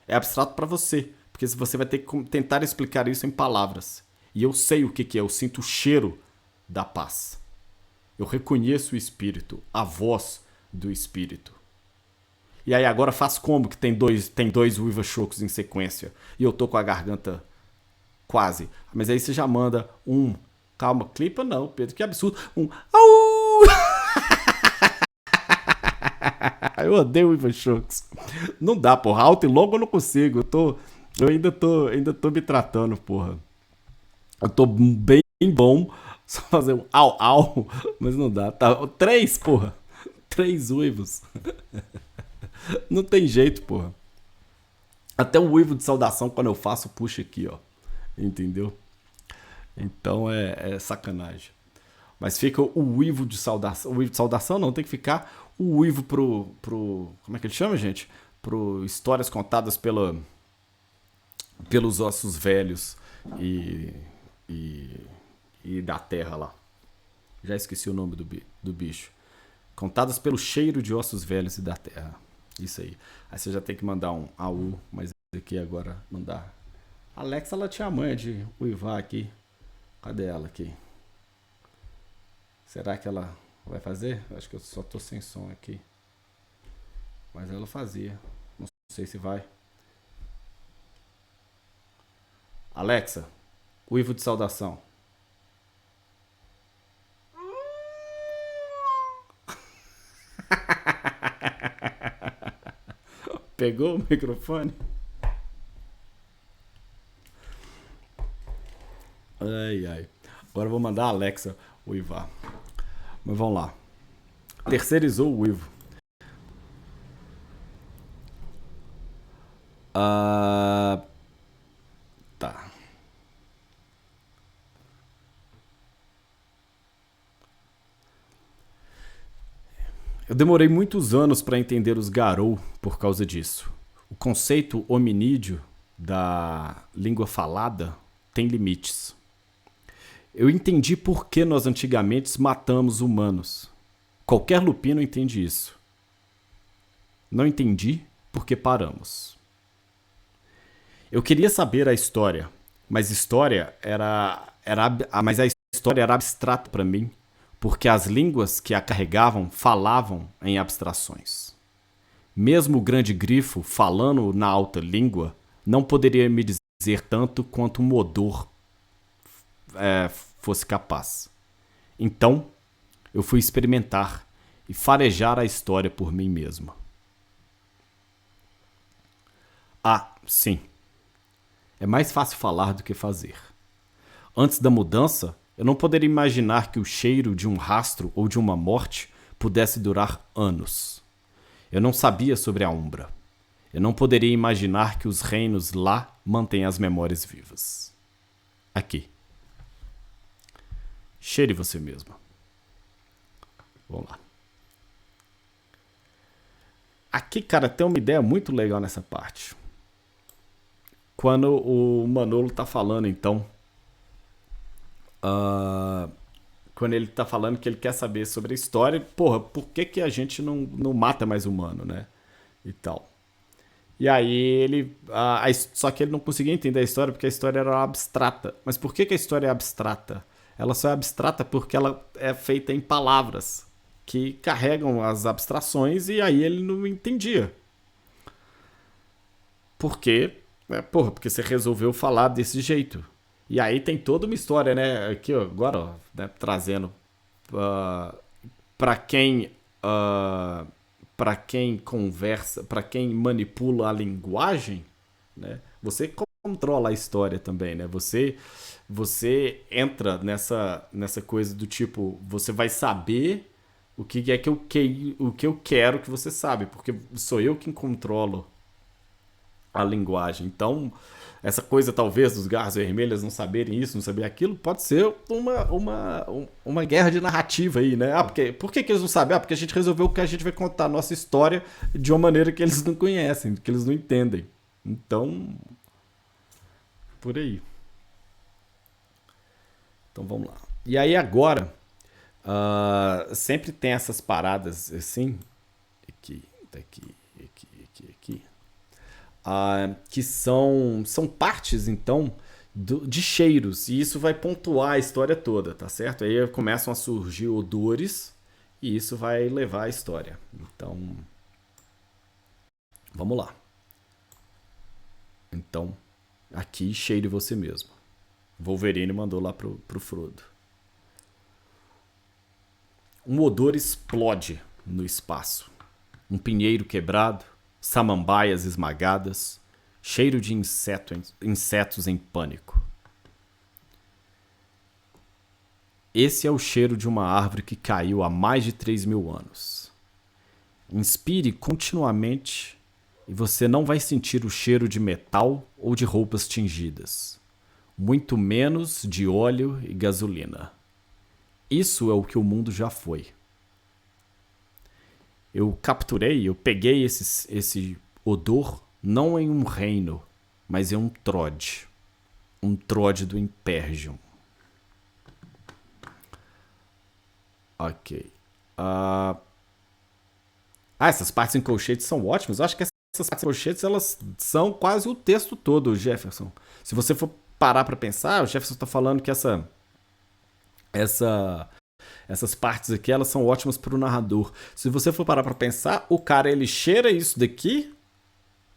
É abstrato para você, porque você vai ter que tentar explicar isso em palavras. E eu sei o que é, eu sinto o cheiro da paz. Eu reconheço o espírito, a voz do espírito. E aí agora faz como que tem dois uivas chocos em sequência e eu tô com a garganta quase. Mas aí você já manda um, calma, clipa não, Pedro, que absurdo. Um au! Eu odeio uivas chocos. Não dá, porra, alto e longo eu não consigo. Eu ainda tô me tratando, porra. Eu tô bem bom, só fazer um au au, mas não dá. Tá, três, porra. Três uivos. Não tem jeito, porra. Até o uivo de saudação, quando eu faço, puxa aqui, ó. Entendeu? Então é sacanagem. Mas fica o uivo de saudação. O uivo de saudação não, tem que ficar o uivo pro. Como é que ele chama, gente? Pro histórias contadas pelos ossos velhos e, e, e da terra lá. Já esqueci o nome do bicho. Contadas pelo cheiro de ossos velhos e da terra. Isso aí. Aí você já tem que mandar um AU, mas aqui agora não dá. A Alexa, ela tinha a manha de uivar aqui. Cadê ela aqui? Será que ela vai fazer? Acho que eu só tô sem som aqui. Mas ela fazia. Não sei se vai. Alexa, uivo de saudação. Pegou o microfone? Ai, ai. Agora eu vou mandar a Alexa uivar. Mas vamos lá. Terceirizou o uivo. Ah, tá. Eu demorei muitos anos para entender os Garou por causa disso. O conceito hominídeo da língua falada tem limites. Eu entendi por que nós antigamente matamos humanos. Qualquer lupino entende isso. Não entendi porque paramos. Eu queria saber a história, mas mas a história era abstrata para mim, porque as línguas que a carregavam falavam em abstrações. Mesmo o grande grifo falando na alta língua não poderia me dizer tanto quanto um odor fosse capaz. Então, eu fui experimentar e farejar a história por mim mesmo. Ah, sim. É mais fácil falar do que fazer. Antes da mudança, eu não poderia imaginar que o cheiro de um rastro ou de uma morte pudesse durar anos. Eu não sabia sobre a Umbra. Eu não poderia imaginar que os reinos lá mantêm as memórias vivas. Aqui. Cheire você mesmo. Vamos lá. Aqui, cara, tem uma ideia muito legal nessa parte. Quando o Manolo tá falando, então. Quando ele tá falando que ele quer saber sobre a história, porra, por que a gente não mata mais humano, né? E tal. E aí ele. Só que ele não conseguia entender a história porque a história era abstrata. Mas por que a história é abstrata? Ela só é abstrata porque ela é feita em palavras que carregam as abstrações e aí ele não entendia. Por quê? Porque você resolveu falar desse jeito. E aí tem toda uma história, né? Aqui, ó, agora, ó, né, trazendo uh, para quem para quem conversa, para quem manipula a linguagem, né? Você controla a história também, né? Você entra nessa coisa do tipo, você vai saber o que é o que eu quero que você sabe, porque sou eu quem controlo a linguagem. Então, essa coisa talvez dos garras vermelhas não saberem isso, não saberem aquilo, pode ser uma guerra de narrativa aí, né? Por que eles não sabem? Porque a gente resolveu que a gente vai contar a nossa história de uma maneira que eles não conhecem, que eles não entendem. Então, por aí. Então vamos lá. E aí agora, sempre tem essas paradas assim, aqui, daqui, aqui, que são partes, então, de cheiros. E isso vai pontuar a história toda, tá certo? Aí começam a surgir odores e isso vai levar a história. Então, vamos lá. Então, aqui, cheire você mesmo. Wolverine mandou lá pro Frodo. Um odor explode no espaço. Um pinheiro quebrado, samambaias esmagadas, cheiro de insetos em pânico. Esse é o cheiro de uma árvore que caiu há mais de 3.000 anos. Inspire continuamente e você não vai sentir o cheiro de metal ou de roupas tingidas. Muito menos de óleo e gasolina. Isso é o que o mundo já foi. Eu peguei esse odor não em um reino, mas em um Trod. Um Trod do Impergium. Ok. Essas partes em colchetes são ótimas. Eu acho que essas partes em colchetes, elas são quase o texto todo, Jefferson. Se você for parar pra pensar, o Jefferson tá falando que essas partes aqui, elas são ótimas pro narrador. Se você for parar pra pensar, o cara, ele cheira isso daqui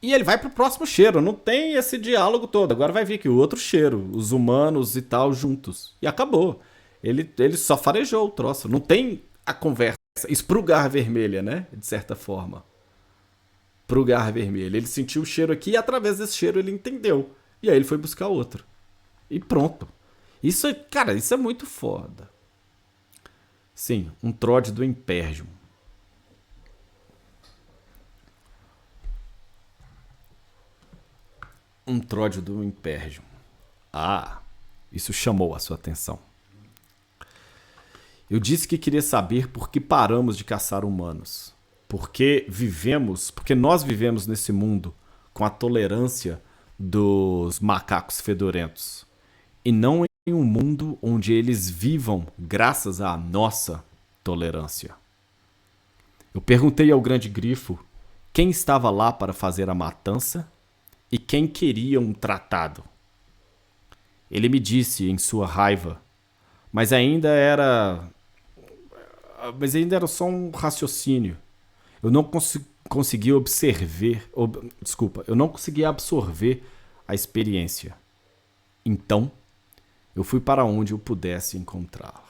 e ele vai pro próximo cheiro. Não tem esse diálogo todo. Agora vai vir aqui o outro cheiro, os humanos e tal juntos. E acabou. Ele só farejou o troço. Não tem a conversa. Isso pro Garra Vermelha, né? De certa forma. Pro Garra Vermelha. Ele sentiu o cheiro aqui e através desse cheiro ele entendeu. E aí ele foi buscar outro. E pronto. Isso, cara, isso é muito foda. Sim, um Trod do Impergium. Um Trod do Impergium. Isso chamou a sua atenção. Eu disse que queria saber por que paramos de caçar humanos. Porque nós vivemos nesse mundo com a tolerância dos macacos fedorentos. E não em um mundo onde eles vivam graças à nossa tolerância. Eu perguntei ao grande grifo quem estava lá para fazer a matança e quem queria um tratado. Ele me disse em sua raiva, mas ainda era só um raciocínio. Eu não consegui eu não consegui absorver a experiência. Então, eu fui para onde eu pudesse encontrar.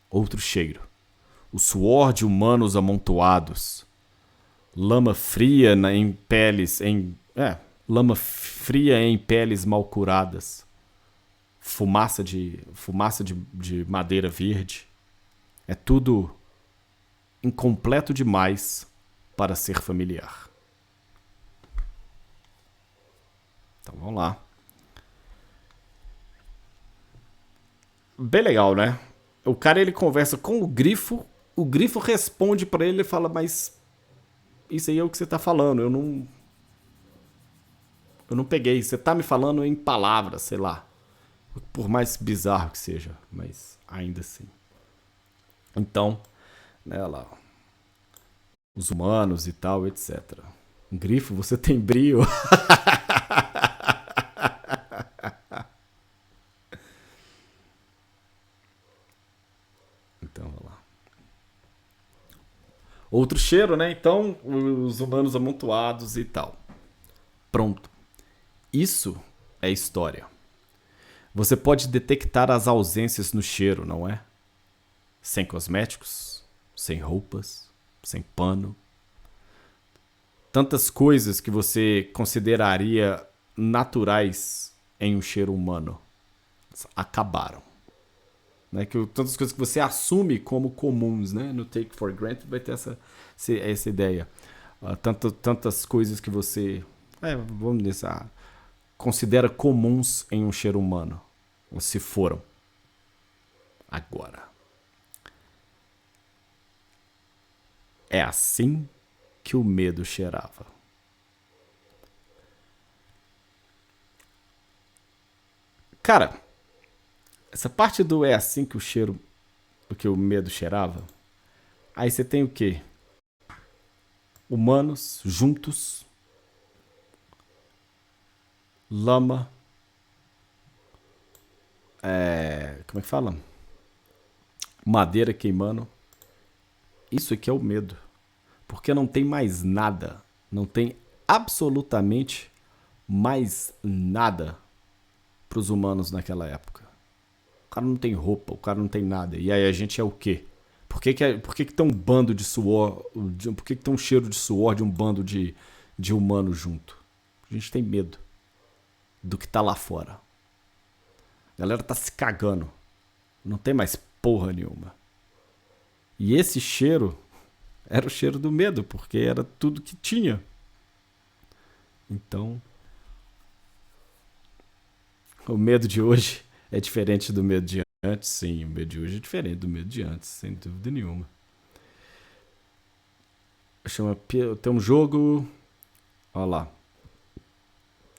Outro cheiro. O suor de humanos amontoados. Lama fria em peles mal curadas. Fumaça de madeira verde. É tudo incompleto demais para ser familiar. Então vamos lá. Bem legal, né? O cara, ele conversa com o grifo responde pra ele e fala, mas isso aí é o que você tá falando, eu não peguei, você tá me falando em palavras, sei lá. Por mais bizarro que seja, mas ainda assim. Então, né, lá, os humanos e tal, etc. Um grifo, você tem brio. Então, vamos lá. Outro cheiro, né? Então, os humanos amontoados e tal. Pronto. Isso é história. Você pode detectar as ausências no cheiro, não é? Sem cosméticos, sem roupas, sem pano. Tantas coisas que você consideraria naturais em um cheiro humano acabaram. Né? Tantas coisas que você assume como comuns, né? No Take for Granted vai ter essa ideia. Tantas coisas que você, vamos dizer, considera comuns em um cheiro humano. Se foram. Agora. É assim que o medo cheirava. Cara, essa parte do é assim que o cheiro, o que o medo cheirava. Aí você tem o quê? Humanos juntos, lama, como é que fala? Madeira queimando. Isso aqui é o medo. Porque não tem mais nada. Não tem absolutamente mais nada para os humanos naquela época. O cara não tem roupa, o cara não tem nada. E aí a gente é o quê? Por que tem um bando de suor? Por que tem um cheiro de suor de um bando de humanos junto? A gente tem medo do que tá lá fora. A galera tá se cagando. Não tem mais porra nenhuma. E esse cheiro era o cheiro do medo, porque era tudo que tinha. Então, o medo de hoje é diferente do medo de antes, sim. O medo de hoje é diferente do medo de antes, sem dúvida nenhuma. Tem um jogo. Olha lá.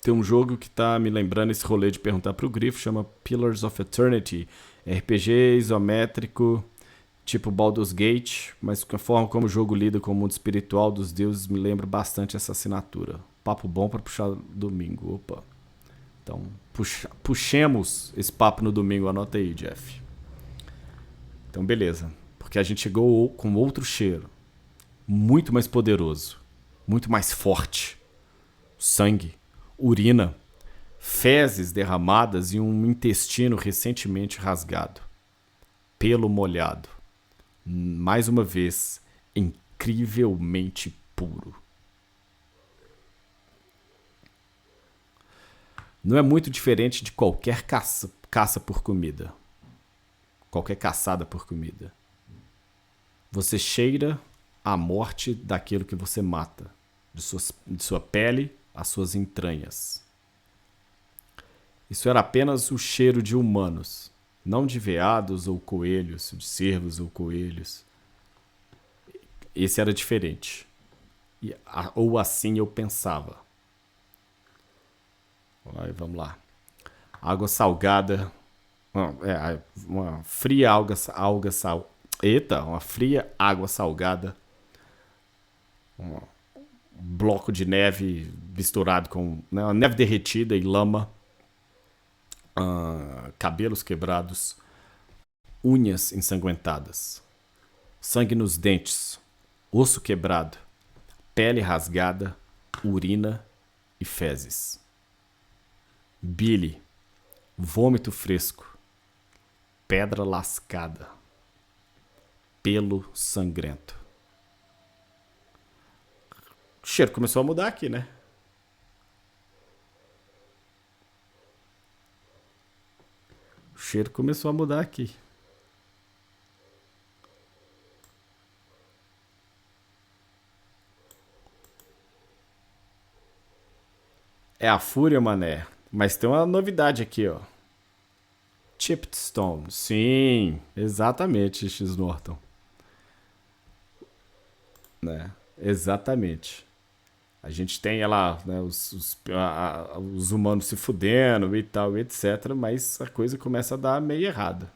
Tem um jogo que tá me lembrando esse rolê de perguntar pro Grifo, chama Pillars of Eternity. RPG isométrico, tipo Baldur's Gate, mas a forma como o jogo lida com o mundo espiritual dos deuses me lembra bastante essa assinatura. Papo bom pra puxar domingo. Opa. Então, puxemos esse papo no domingo, anota aí, Jeff. Então, beleza. Porque a gente chegou com outro cheiro. Muito mais poderoso. Muito mais forte. Sangue. Urina. Fezes derramadas e um intestino recentemente rasgado. Pelo molhado. Mais uma vez, incrivelmente puro. Não é muito diferente de qualquer caça por comida. Qualquer caçada por comida. Você cheira a morte daquilo que você mata. De sua pele às suas entranhas. Isso era apenas o cheiro de humanos. Não de veados ou coelhos, de cervos ou coelhos. Esse era diferente. Ou assim eu pensava. Aí, vamos lá. Água salgada. Uma fria uma fria água salgada. Um bloco de neve misturado com, né, uma neve derretida e lama. Cabelos quebrados. Unhas ensanguentadas. Sangue nos dentes. Osso quebrado. Pele rasgada. Urina e fezes. Bile, vômito fresco, pedra lascada, pelo sangrento. O cheiro começou a mudar aqui, né? O cheiro começou a mudar aqui. É a fúria, mané. Mas tem uma novidade aqui, ó. Chipped Stone. Sim, exatamente, X Norton. Né? Exatamente. A gente tem lá, né, os humanos se fudendo e tal, etc. Mas a coisa começa a dar meio errada.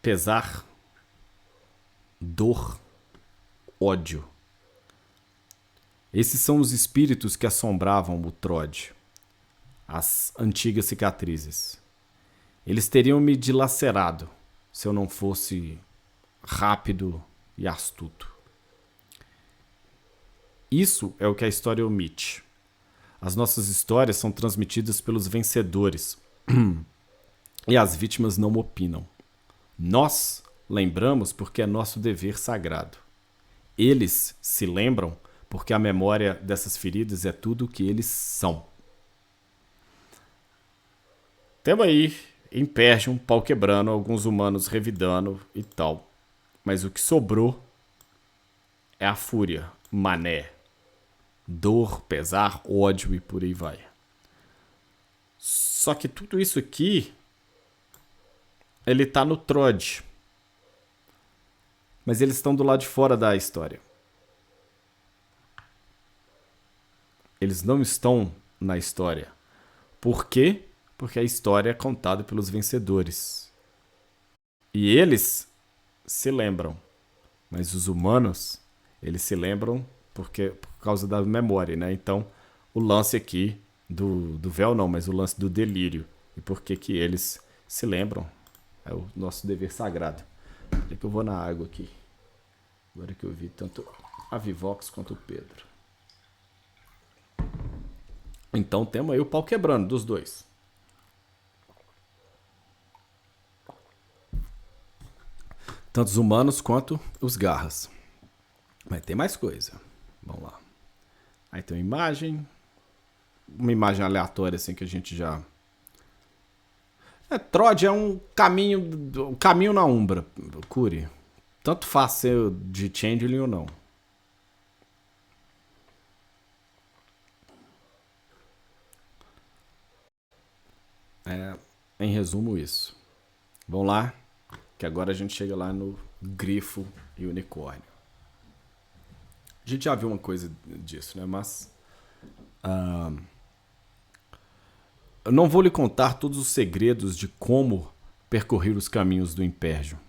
Pesar, dor, ódio. Esses são os espíritos que assombravam o Trod, as antigas cicatrizes. Eles teriam me dilacerado se eu não fosse rápido e astuto. Isso é o que a história omite. As nossas histórias são transmitidas pelos vencedores e as vítimas não opinam. Nós lembramos porque é nosso dever sagrado. Eles se lembram porque a memória dessas feridas é tudo o que eles são. Temos aí, em Persian, pau quebrando, alguns humanos revidando e tal. Mas o que sobrou é a fúria, mané. Dor, pesar, ódio e por aí vai. Só que tudo isso aqui, ele tá no Trod. Mas eles estão do lado de fora da história. Eles não estão na história. Por quê? Porque a história é contada pelos vencedores. E eles se lembram. Mas os humanos, eles se lembram por causa da memória, né? Então, o lance aqui do véu não, mas o lance do delírio. E por que eles se lembram? É o nosso dever sagrado. Por que eu vou na água aqui? Agora que eu vi tanto a Vivox quanto o Pedro. Então temos aí o pau quebrando dos dois. Tanto os humanos quanto os garras. Mas tem mais coisa. Vamos lá. Aí tem uma imagem. Uma imagem aleatória assim que a gente já... Trod é um caminho na Umbra, Curi. Tanto faz ser de Changeling ou não. Em resumo, isso. Vamos lá, que agora a gente chega lá no grifo e unicórnio. A gente já viu uma coisa disso, né? Mas... eu não vou lhe contar todos os segredos de como percorrer os caminhos do Impérgio.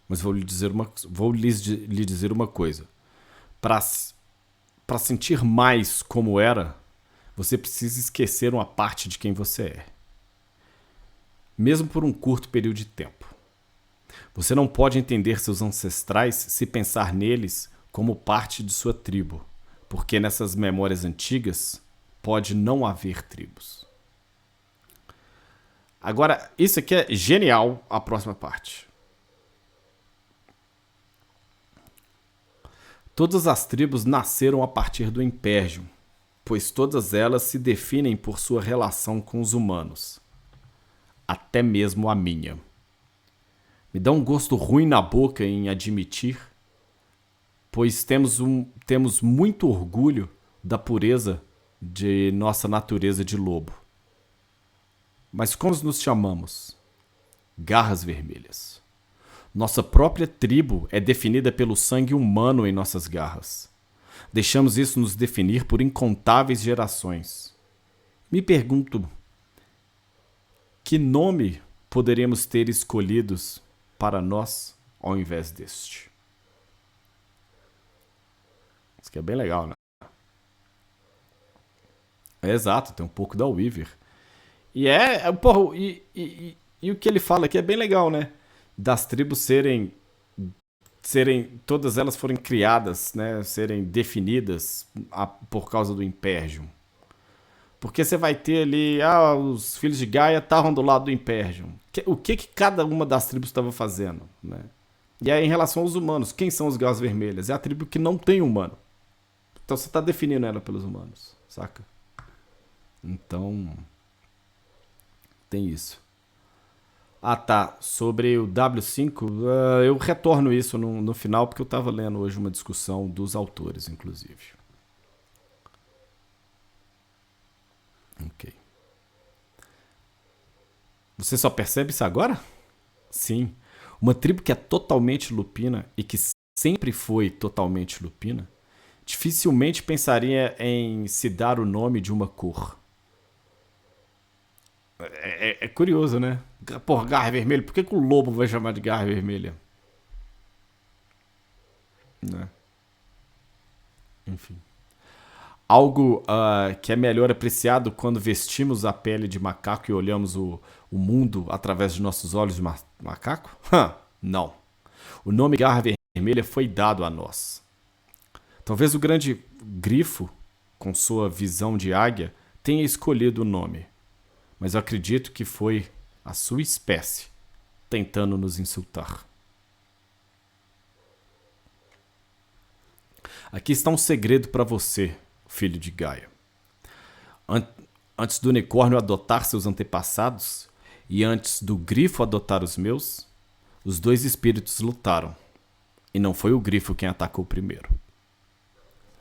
Mas vou lhe dizer uma coisa. Para sentir mais como era, você precisa esquecer uma parte de quem você é. Mesmo por um curto período de tempo. Você não pode entender seus ancestrais se pensar neles como parte de sua tribo, porque nessas memórias antigas pode não haver tribos. Agora, isso aqui é genial, a próxima parte. Todas as tribos nasceram a partir do Impérgio, pois todas elas se definem por sua relação com os humanos. Até mesmo a minha. Me dá um gosto ruim na boca em admitir, pois temos muito orgulho da pureza de nossa natureza de lobo. Mas como nos chamamos? Garras vermelhas. Nossa própria tribo é definida pelo sangue humano em nossas garras. Deixamos isso nos definir por incontáveis gerações. Me pergunto, que nome poderíamos ter escolhidos para nós ao invés deste? Isso aqui é bem legal, né? É exato, tem um pouco da Weaver. E porra, e o que ele fala aqui é bem legal, né? Das tribos serem todas elas forem criadas, né? Serem definidas por causa do Impérgio. Porque você vai ter ali, os filhos de Gaia estavam do lado do Impérgio. O que cada uma das tribos estava fazendo, né? E aí, em relação aos humanos, quem são os Garras Vermelhas? É a tribo que não tem humano. Então você está definindo ela pelos humanos, saca? Então, tem isso. Ah, tá. Sobre o W5, eu retorno isso no final, porque eu estava lendo hoje uma discussão dos autores, inclusive. Ok. Você só percebe isso agora? Sim. Uma tribo que é totalmente lupina e que sempre foi totalmente lupina, dificilmente pensaria em se dar o nome de uma cor. É curioso, né? Porra, garra vermelha. Por que o lobo vai chamar de garra vermelha? Né? Enfim. Algo que é melhor apreciado quando vestimos a pele de macaco e olhamos o mundo através de nossos olhos de macaco? Não. O nome garra vermelha foi dado a nós. Talvez o grande grifo, com sua visão de águia, tenha escolhido o nome. Mas eu acredito que foi a sua espécie tentando nos insultar. Aqui está um segredo para você, filho de Gaia. Antes do unicórnio adotar seus antepassados e antes do grifo adotar os meus, os dois espíritos lutaram. E não foi o grifo quem atacou primeiro.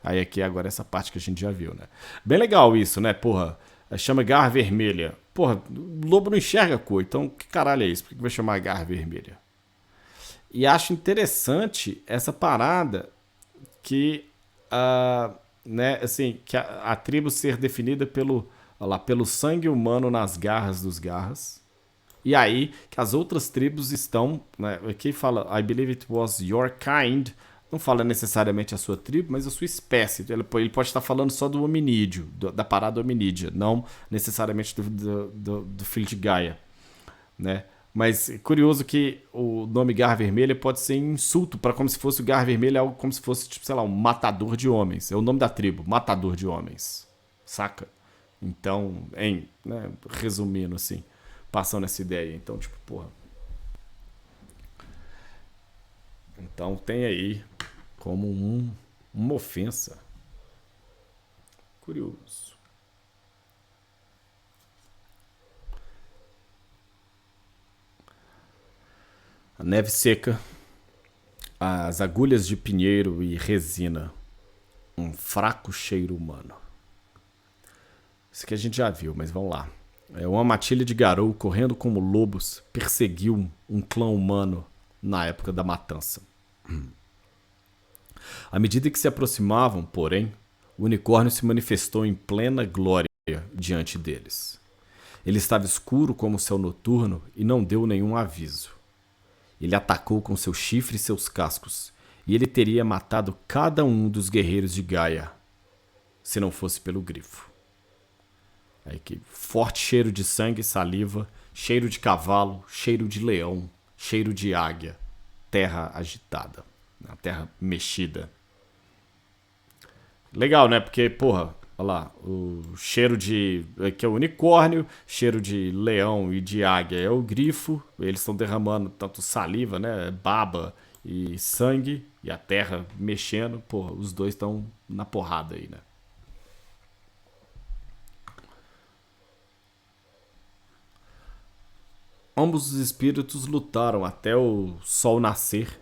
Aí aqui agora essa parte que a gente já viu, né? Bem legal isso, né? Porra, chama garra vermelha. Porra, o lobo não enxerga a cor, então que caralho é isso? Por que vai chamar garra vermelha? E acho interessante essa parada que, né, assim, que a tribo ser definida pelo Olha lá, pelo sangue humano nas garras dos garras. E aí que as outras tribos estão, né, aqui fala, I believe it was your kind, não fala necessariamente a sua tribo, mas a sua espécie. Ele pode estar falando só do hominídeo, da parada hominídea, não necessariamente do filho de Gaia, né? Mas é curioso que o nome Garra Vermelha pode ser insulto para como se fosse o Garra Vermelha, algo como se fosse, tipo, sei lá, um matador de homens. É o nome da tribo, matador de homens. Saca? Então, né, resumindo assim, passando essa ideia. Então, tipo, porra. Então tem aí como uma ofensa. Curioso. A neve seca, as agulhas de pinheiro e resina, um fraco cheiro humano. Isso que a gente já viu, mas vamos lá. Uma matilha de garou correndo como lobos perseguiu um clã humano na época da matança. À medida que se aproximavam, porém, o unicórnio se manifestou em plena glória diante deles. Ele estava escuro como o céu noturno e não deu nenhum aviso. Ele atacou com seu chifre e seus cascos, e ele teria matado cada um dos guerreiros de Gaia, se não fosse pelo grifo. Aí que forte cheiro de sangue e saliva, cheiro de cavalo, cheiro de leão, cheiro de águia, terra agitada, a terra mexida. Legal, né? Porque, porra, olha lá, o cheiro de. Aqui é o unicórnio, cheiro de leão e de águia é o grifo. Eles estão derramando tanto saliva, né? Baba e sangue, e a terra mexendo. Porra, os dois estão na porrada aí, né? Ambos os espíritos lutaram até o sol nascer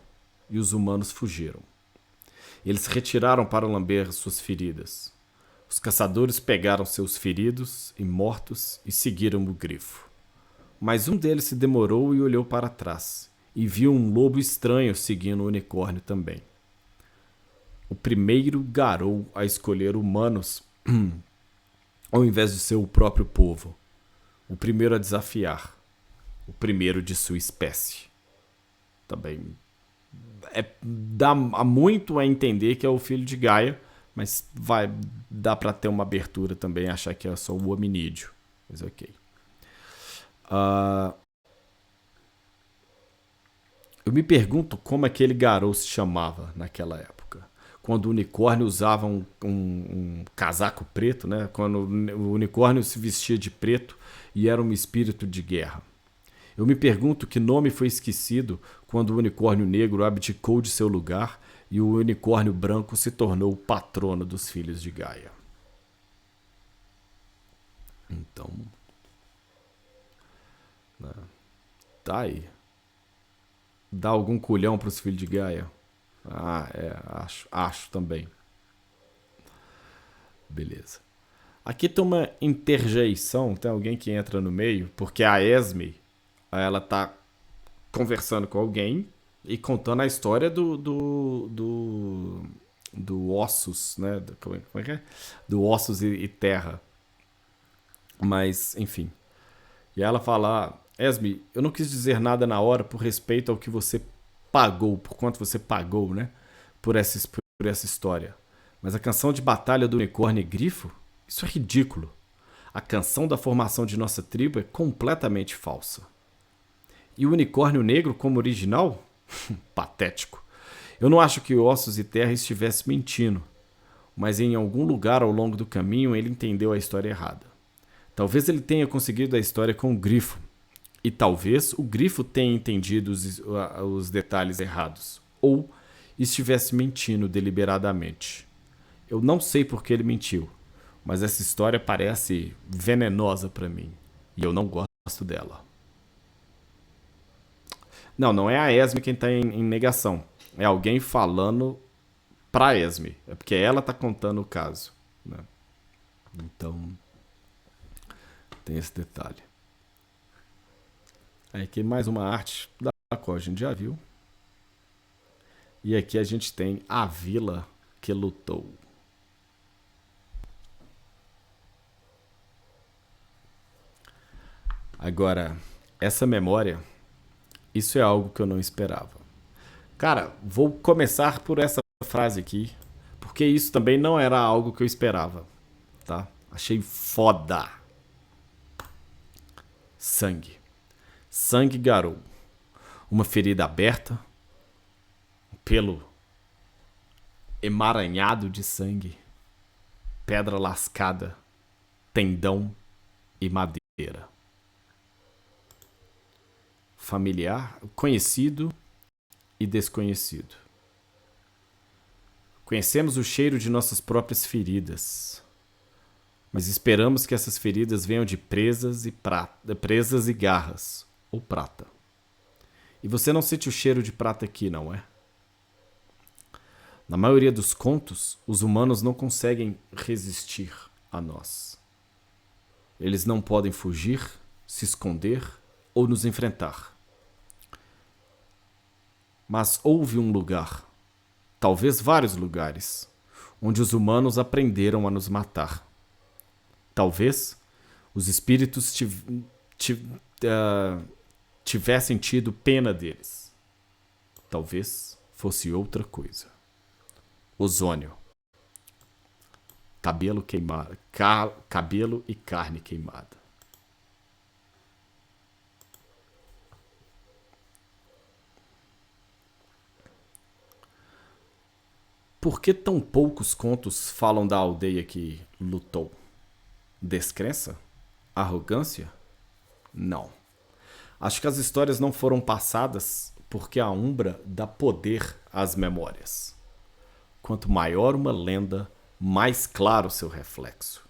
e os humanos fugiram. Eles se retiraram para lamber suas feridas. Os caçadores pegaram seus feridos e mortos e seguiram o grifo. Mas um deles se demorou e olhou para trás, e viu um lobo estranho seguindo o unicórnio também. O primeiro garou a escolher humanos ao invés de ser o próprio povo. O primeiro a desafiar. O primeiro de sua espécie. Também dá muito a entender que é o filho de Gaia, mas dá para ter uma abertura também, achar que é só o hominídeo. Mas ok. Eu me pergunto como aquele garoto se chamava naquela época. Quando o unicórnio usava um casaco preto, né? Quando o unicórnio se vestia de preto e era um espírito de guerra. Eu me pergunto que nome foi esquecido quando o unicórnio negro abdicou de seu lugar e o unicórnio branco se tornou o patrono dos filhos de Gaia. Então, né, tá aí. Dá algum culhão para os filhos de Gaia? Acho também. Beleza. Aqui tem uma interjeição, tem alguém que entra no meio, porque a Esme, ela tá conversando com alguém e contando a história do Ossos, né? Como é que é? Do Ossos e Terra. Mas, enfim. E ela fala, Esme, eu não quis dizer nada na hora por respeito ao que você pagou, por quanto você pagou, né? Por essa história. Mas a canção de batalha do unicórnio e grifo? Isso é ridículo. A canção da formação de nossa tribo é completamente falsa. E o unicórnio negro como original? Patético. Eu não acho que Ossos e Terra estivesse mentindo, mas em algum lugar ao longo do caminho ele entendeu a história errada. Talvez ele tenha conseguido a história com o grifo, e talvez o grifo tenha entendido os detalhes errados, ou estivesse mentindo deliberadamente. Eu não sei por que ele mentiu, mas essa história parece venenosa para mim, e eu não gosto dela. Não é a Esme quem tá em negação. É alguém falando pra Esme. É porque ela tá contando o caso, né? Então, tem esse detalhe. Aí aqui mais uma arte da qual a gente já viu. E aqui a gente tem a vila que lutou. Agora, essa memória, isso é algo que eu não esperava. Cara, vou começar por essa frase aqui, porque isso também não era algo que eu esperava, tá? Achei foda. Sangue. Sangue Garou. Uma ferida aberta, um pelo emaranhado de sangue, pedra lascada, tendão e madeira. Familiar, conhecido e desconhecido. Conhecemos o cheiro de nossas próprias feridas, mas esperamos que essas feridas venham de presas e garras ou prata. E você não sente o cheiro de prata aqui, não é? Na maioria dos contos, os humanos não conseguem resistir a nós. Eles não podem fugir, se esconder ou nos enfrentar. Mas houve um lugar, talvez vários lugares, onde os humanos aprenderam a nos matar. Talvez os espíritos tivessem tido pena deles. Talvez fosse outra coisa. Ozônio. Cabelo queimado. Cabelo e carne queimada. Por que tão poucos contos falam da aldeia que lutou? Descrença? Arrogância? Não. Acho que as histórias não foram passadas porque a Umbra dá poder às memórias. Quanto maior uma lenda, mais claro seu reflexo.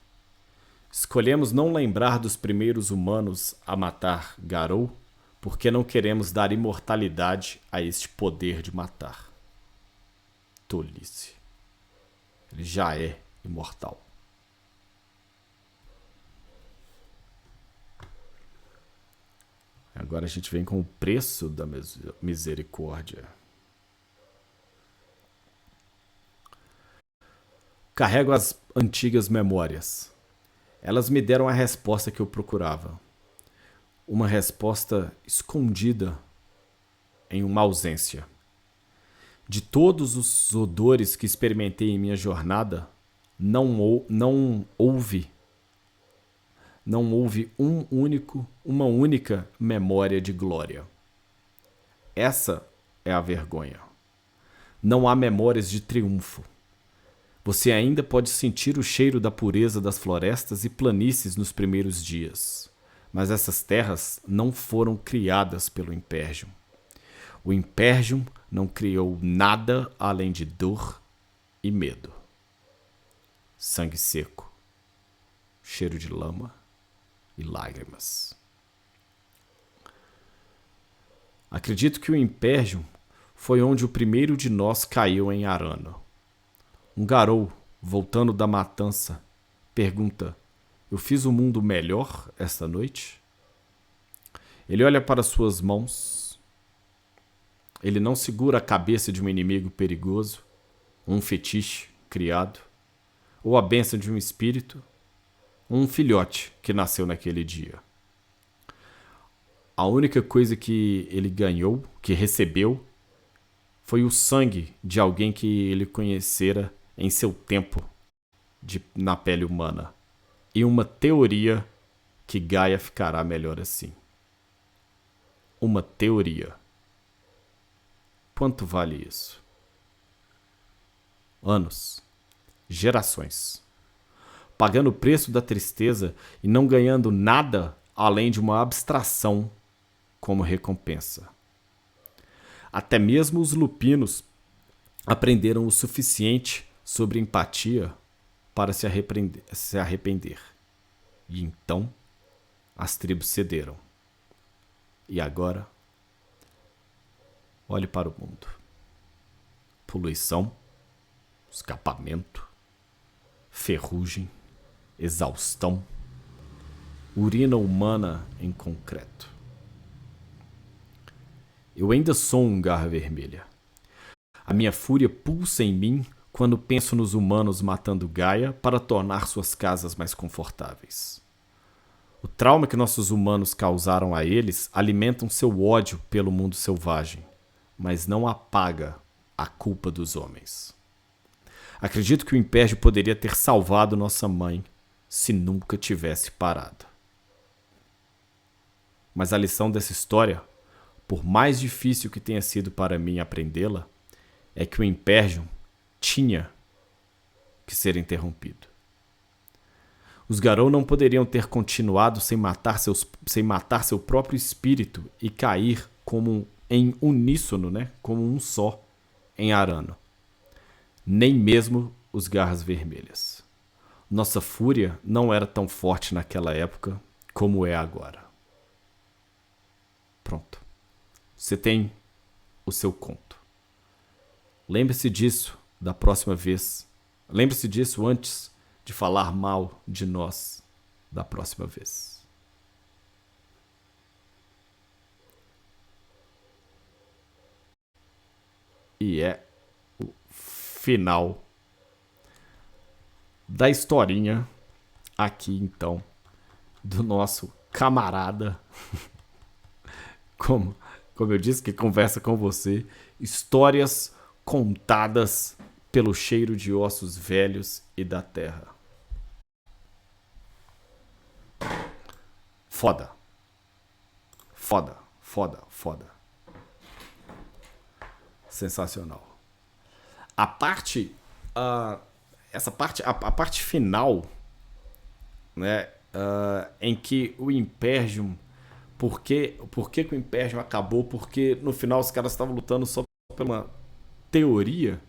Escolhemos não lembrar dos primeiros humanos a matar Garou porque não queremos dar imortalidade a este poder de matar. Tolice. Ele já é imortal. Agora a gente vem com o preço da misericórdia. Carrego as antigas memórias. Elas me deram a resposta que eu procurava. Uma resposta escondida em uma ausência. De todos os odores que experimentei em minha jornada, não houve uma única memória de glória. Essa é a vergonha. Não há memórias de triunfo. Você ainda pode sentir o cheiro da pureza das florestas e planícies nos primeiros dias. Mas essas terras não foram criadas pelo Imperium. O Imperium não criou nada além de dor e medo. Sangue seco, cheiro de lama e lágrimas. Acredito que o Imperium foi onde o primeiro de nós caiu em Arano. Um Garou, voltando da matança, pergunta: eu fiz o mundo melhor esta noite? Ele olha para suas mãos. Ele não segura a cabeça de um inimigo perigoso, um fetiche criado, ou a bênção de um espírito, ou um filhote que nasceu naquele dia. A única coisa que ele ganhou, que recebeu, foi o sangue de alguém que ele conhecera em seu tempo na pele humana, e uma teoria que Gaia ficará melhor assim. Uma teoria. Quanto vale isso? Anos. Gerações. Pagando o preço da tristeza e não ganhando nada além de uma abstração como recompensa. Até mesmo os lupinos aprenderam o suficiente sobre empatia para se arrepender. E então as tribos cederam. E agora, olhe para o mundo. Poluição, escapamento, ferrugem, exaustão, urina humana em concreto. Eu ainda sou um garra vermelha. A minha fúria pulsa em mim quando penso nos humanos matando Gaia para tornar suas casas mais confortáveis. O trauma que nossos humanos causaram a eles alimentam seu ódio pelo mundo selvagem, mas não apaga a culpa dos homens. Acredito que o Império poderia ter salvado nossa mãe se nunca tivesse parado. Mas a lição dessa história, por mais difícil que tenha sido para mim aprendê-la, é que o Império tinha que ser interrompido. Os Garou não poderiam ter continuado sem matar seu próprio espírito e cair em uníssono, né? Como um só, em Arano. Nem mesmo os Garras Vermelhas. Nossa fúria não era tão forte naquela época como é agora. Pronto. Você tem o seu conto. Lembre-se disso da próxima vez. Lembre-se disso antes de falar mal de nós da próxima vez. E é o final da historinha aqui, então, do nosso camarada, como eu disse, que conversa com você, histórias contadas pelo cheiro de ossos velhos e da terra. Foda. Foda, foda, foda. Sensacional. A parte a parte final, né, em que o Imperium, por que o Imperium acabou? Porque no final os caras estavam lutando só por uma teoria.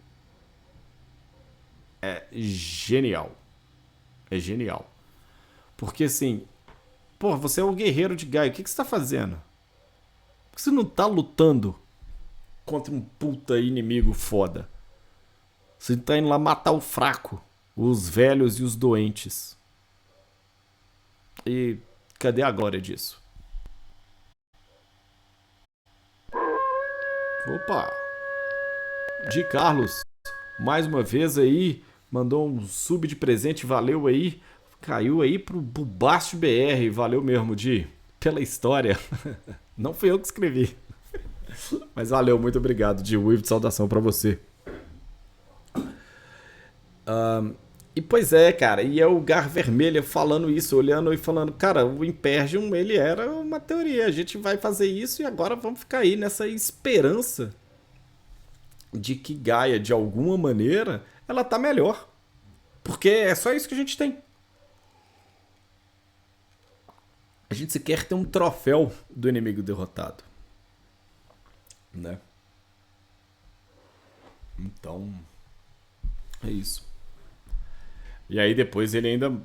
É genial. É genial. Porque assim, pô, você é o guerreiro de Gaia, o que você tá fazendo? Por que você não tá lutando contra um puta inimigo foda? Você tá indo lá matar o fraco, os velhos e os doentes. E cadê a glória disso? Opa! Di Carlos, mais uma vez aí, mandou um sub de presente, valeu aí. Caiu aí pro Bubast BR, valeu mesmo, Di, pela história. Não fui eu que escrevi. Mas valeu, muito obrigado, Di. Wave de saudação pra você. E pois é, cara, e é o Gar Vermelha falando isso, olhando e falando, cara, o Imperium, ele era uma teoria, a gente vai fazer isso e agora vamos ficar aí nessa esperança de que Gaia, de alguma maneira, ela tá melhor. Porque é só isso que a gente tem. A gente sequer tem um troféu do inimigo derrotado. Né? Então, é isso. E aí depois ele ainda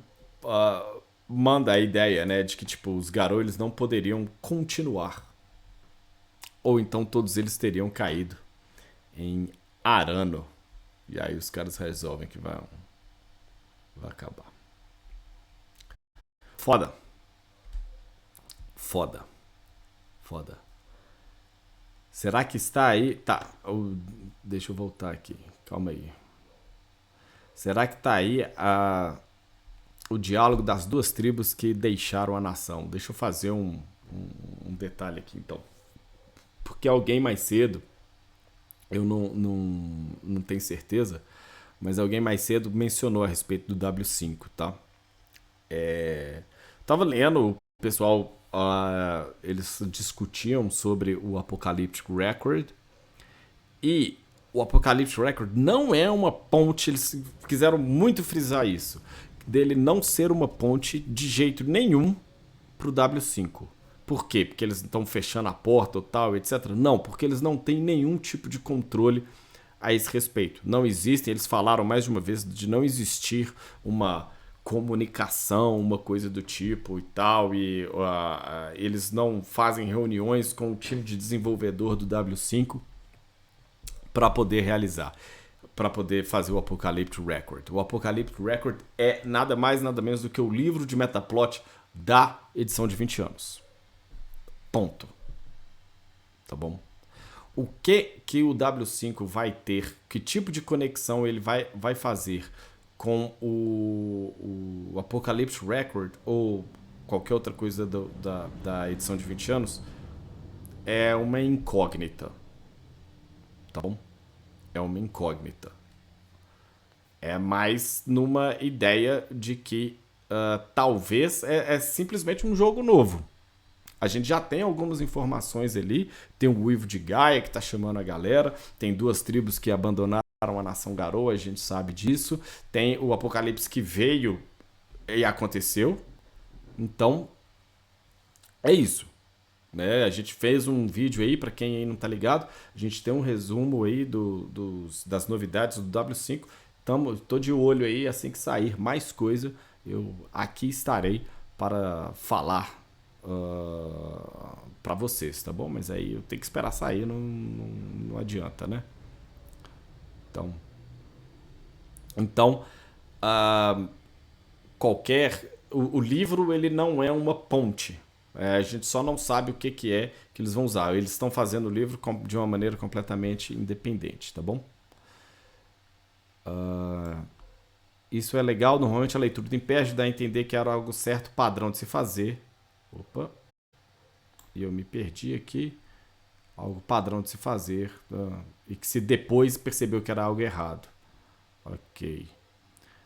manda a ideia, né, de que tipo os Garou eles não poderiam continuar, ou então todos eles teriam caído em Arano. E aí os caras resolvem que vai acabar. Foda. Foda. Foda. Será que está aí? Tá. Deixa eu voltar aqui. Calma aí. Será que tá aí o diálogo das duas tribos que deixaram a nação? Deixa eu fazer um detalhe aqui, então. Porque alguém mais cedo, eu não tenho certeza, mas alguém mais cedo mencionou a respeito do W5, tá? Tava lendo, o pessoal, eles discutiam sobre o Apocalyptic Record, e o Apocalyptic Record não é uma ponte, eles quiseram muito frisar isso, dele não ser uma ponte de jeito nenhum pro W5. Por quê? Porque eles estão fechando a porta ou tal, etc. Não, porque eles não têm nenhum tipo de controle a esse respeito. Não existem, eles falaram mais de uma vez de não existir uma comunicação, uma coisa do tipo e tal, e eles não fazem reuniões com o time de desenvolvedor do W5 para poder realizar, para poder fazer o Apocalyptic Record. O Apocalyptic Record é nada mais, nada menos do que o livro de Metaplot da edição de 20 anos. Ponto. Tá bom? O que o W5 vai ter, que tipo de conexão ele vai fazer com o Apocalyptic Record, ou qualquer outra coisa da edição de 20 anos, é uma incógnita, tá bom? É uma incógnita. É mais numa ideia de que talvez é simplesmente um jogo novo. A gente já tem algumas informações ali. Tem o Uivo de Gaia que tá chamando a galera. Tem duas tribos que abandonaram a nação Garou, a gente sabe disso. Tem o apocalipse que veio e aconteceu. Então, é isso. Né? A gente fez um vídeo aí, para quem aí não tá ligado. A gente tem um resumo aí das novidades do W5. Tô de olho aí, assim que sair mais coisa, eu aqui estarei para falar para vocês, tá bom? Mas aí eu tenho que esperar sair, não adianta, né? Então, então ah, o livro ele não é uma ponte. A gente só não sabe o que é que eles vão usar. Eles estão fazendo o livro de uma maneira completamente independente, tá bom? Isso é legal. Normalmente a leitura do impede dá a entender que era algo certo, padrão de se fazer. Opa, e eu me perdi aqui. Algo padrão de se fazer. E que se depois percebeu que era algo errado. Ok.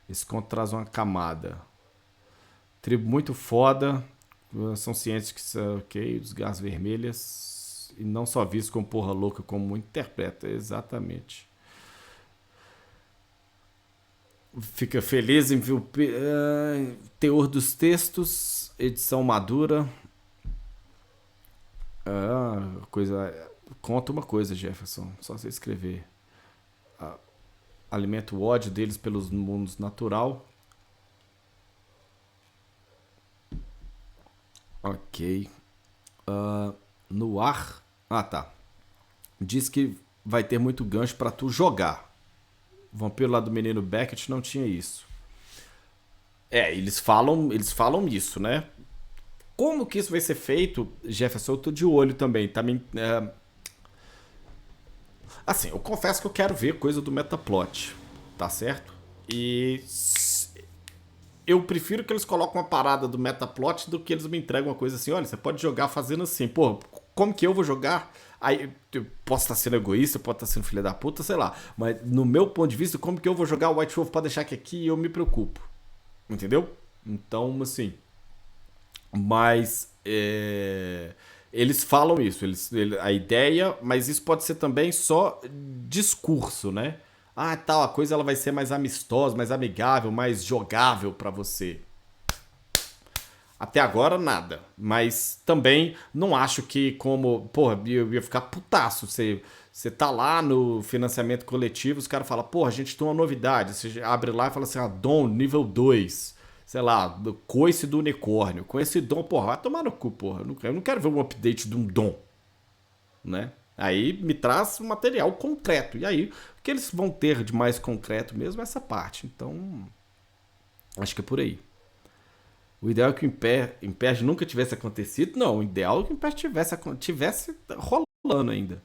Esse conto traz uma camada. Tribo muito foda. São cientes que são ok, os garras vermelhas. E não só visto como porra louca, como muito interpreta. Exatamente. Fica feliz em ver o teor dos textos, edição madura. Coisa. Conta uma coisa, Jefferson. Só você escrever. Alimenta o ódio deles pelos mundos natural. Ok. No ar. Ah, tá. Diz que vai ter muito gancho pra tu jogar. O vampiro lá do menino Beckett não tinha isso. Eles falam isso, né? Como que isso vai ser feito, Jefferson? Eu tô de olho também. Assim, eu confesso que eu quero ver coisa do Metaplot, tá certo? E eu prefiro que eles coloquem uma parada do Metaplot do que eles me entregam uma coisa assim, olha, você pode jogar fazendo assim. Pô, como que eu vou jogar? Aí eu posso estar sendo egoísta, posso estar sendo filha da puta, sei lá. Mas no meu ponto de vista, como que eu vou jogar o White Wolf pra deixar que aqui eu me preocupo? Entendeu? Então, assim, mas eles falam isso, a ideia, mas isso pode ser também só discurso, né? Ah, tal, a coisa ela vai ser mais amistosa, mais amigável, mais jogável pra você. Até agora, nada. Mas também não acho que como... Porra, eu ia ficar putaço. Você tá lá no financiamento coletivo, os caras falam, porra, a gente tem uma novidade. Você abre lá e fala assim, Dom, nível 2, sei lá, coice do unicórnio. Com esse dom, porra, vai tomar no cu, porra. Eu não quero ver um update de um dom, né? Aí me traz um material concreto. E aí, o que eles vão ter de mais concreto mesmo é essa parte. Então, acho que é por aí. O ideal é que o Império nunca tivesse acontecido. Não, o ideal é que o Império tivesse rolando ainda.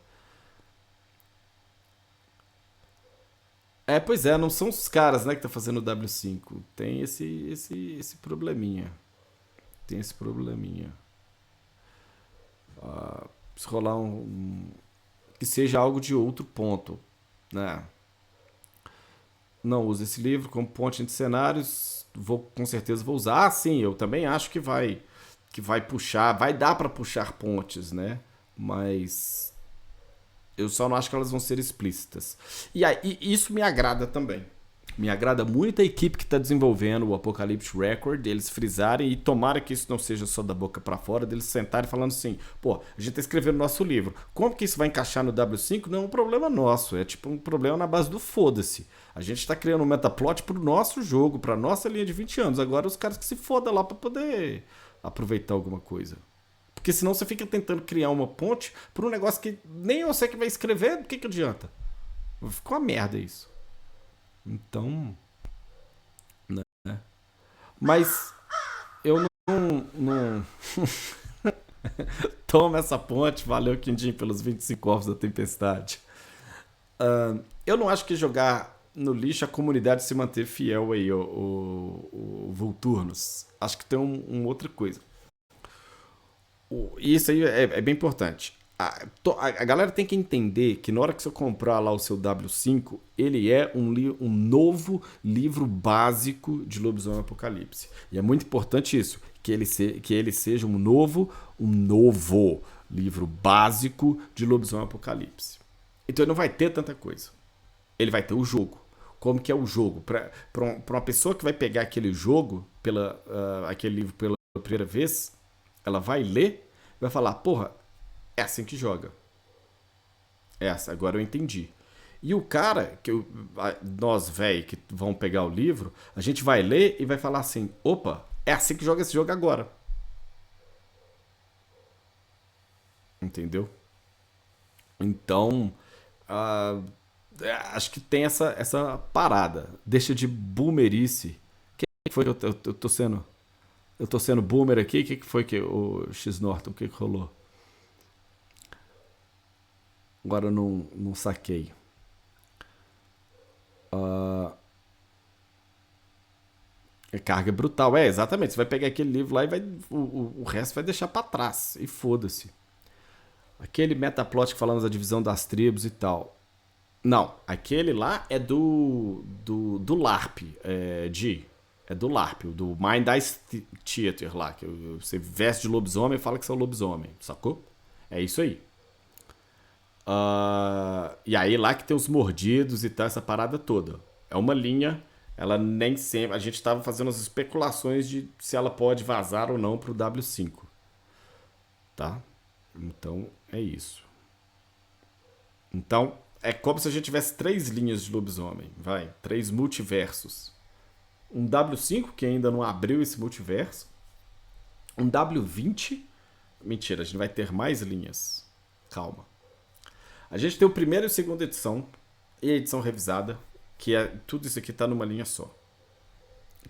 Pois é, não são os caras, né, que tá fazendo o W5. Tem esse probleminha. Tem esse probleminha. Se rolar que seja algo de outro ponto, né? Não uso esse livro como ponte entre cenários. Com certeza vou usar. Ah, sim, eu também acho que vai puxar, vai dar pra puxar pontes, né? Mas eu só não acho que elas vão ser explícitas. E aí, isso me agrada também. Me agrada muito a equipe que está desenvolvendo o Apocalypse Record, eles frisarem e tomara que isso não seja só da boca para fora, deles sentarem falando assim, pô, a gente tá escrevendo nosso livro. Como que isso vai encaixar no W5? Não é um problema nosso, é tipo um problema na base do foda-se. A gente está criando um metaplot pro nosso jogo, pra nossa linha de 20 anos. Agora os caras que se fodam lá para poder aproveitar alguma coisa. Porque senão você fica tentando criar uma ponte por um negócio que nem você que vai escrever, do que adianta? Ficou uma merda isso. Então, né? Mas eu não toma essa ponte, valeu Quindim pelos 25 ovos da tempestade. Eu não acho que jogar no lixo a comunidade se manter fiel aí, o Vulturnos. Acho que tem outra coisa. Isso aí é bem importante. A galera tem que entender que na hora que você comprar lá o seu W5, ele é um novo livro básico de Lobisomem Apocalipse. E é muito importante isso, que ele seja um novo livro básico de Lobisomem Apocalipse. Então ele não vai ter tanta coisa. Ele vai ter o jogo. Como que é o jogo? Para uma pessoa que vai pegar aquele jogo, aquele livro pela primeira vez, ela vai ler e vai falar, porra, é assim que joga. Essa, agora eu entendi. E o cara, nós, velho, que vão pegar o livro, a gente vai ler e vai falar assim, opa, é assim que joga esse jogo agora. Entendeu? Então, ah, acho que tem essa parada. Deixa de boomerice. Que foi que eu tô sendo? Eu tô sendo boomer aqui? O que foi que o X Norton, o que rolou? Agora eu não saquei. É carga brutal. É, exatamente. Você vai pegar aquele livro lá e o resto vai deixar pra trás. E foda-se. Aquele metaplot que falamos da divisão das tribos e tal. Não, aquele lá é do LARP, é do LARP, do Mind Ice Theater lá, que você veste de lobisomem e fala que você é um lobisomem, sacou? É isso aí. E aí lá que tem os mordidos e tal, essa parada toda. É uma linha, ela nem sempre. A gente tava fazendo as especulações de se ela pode vazar ou não pro W5, tá? Então é isso. Então é como se a gente tivesse três linhas de lobisomem, vai, três multiversos. Um W5 que ainda não abriu esse multiverso, um W20. Mentira, a gente vai ter mais linhas. Calma. A gente tem o primeiro e a segunda edição e a edição revisada, que é tudo isso aqui tá numa linha só,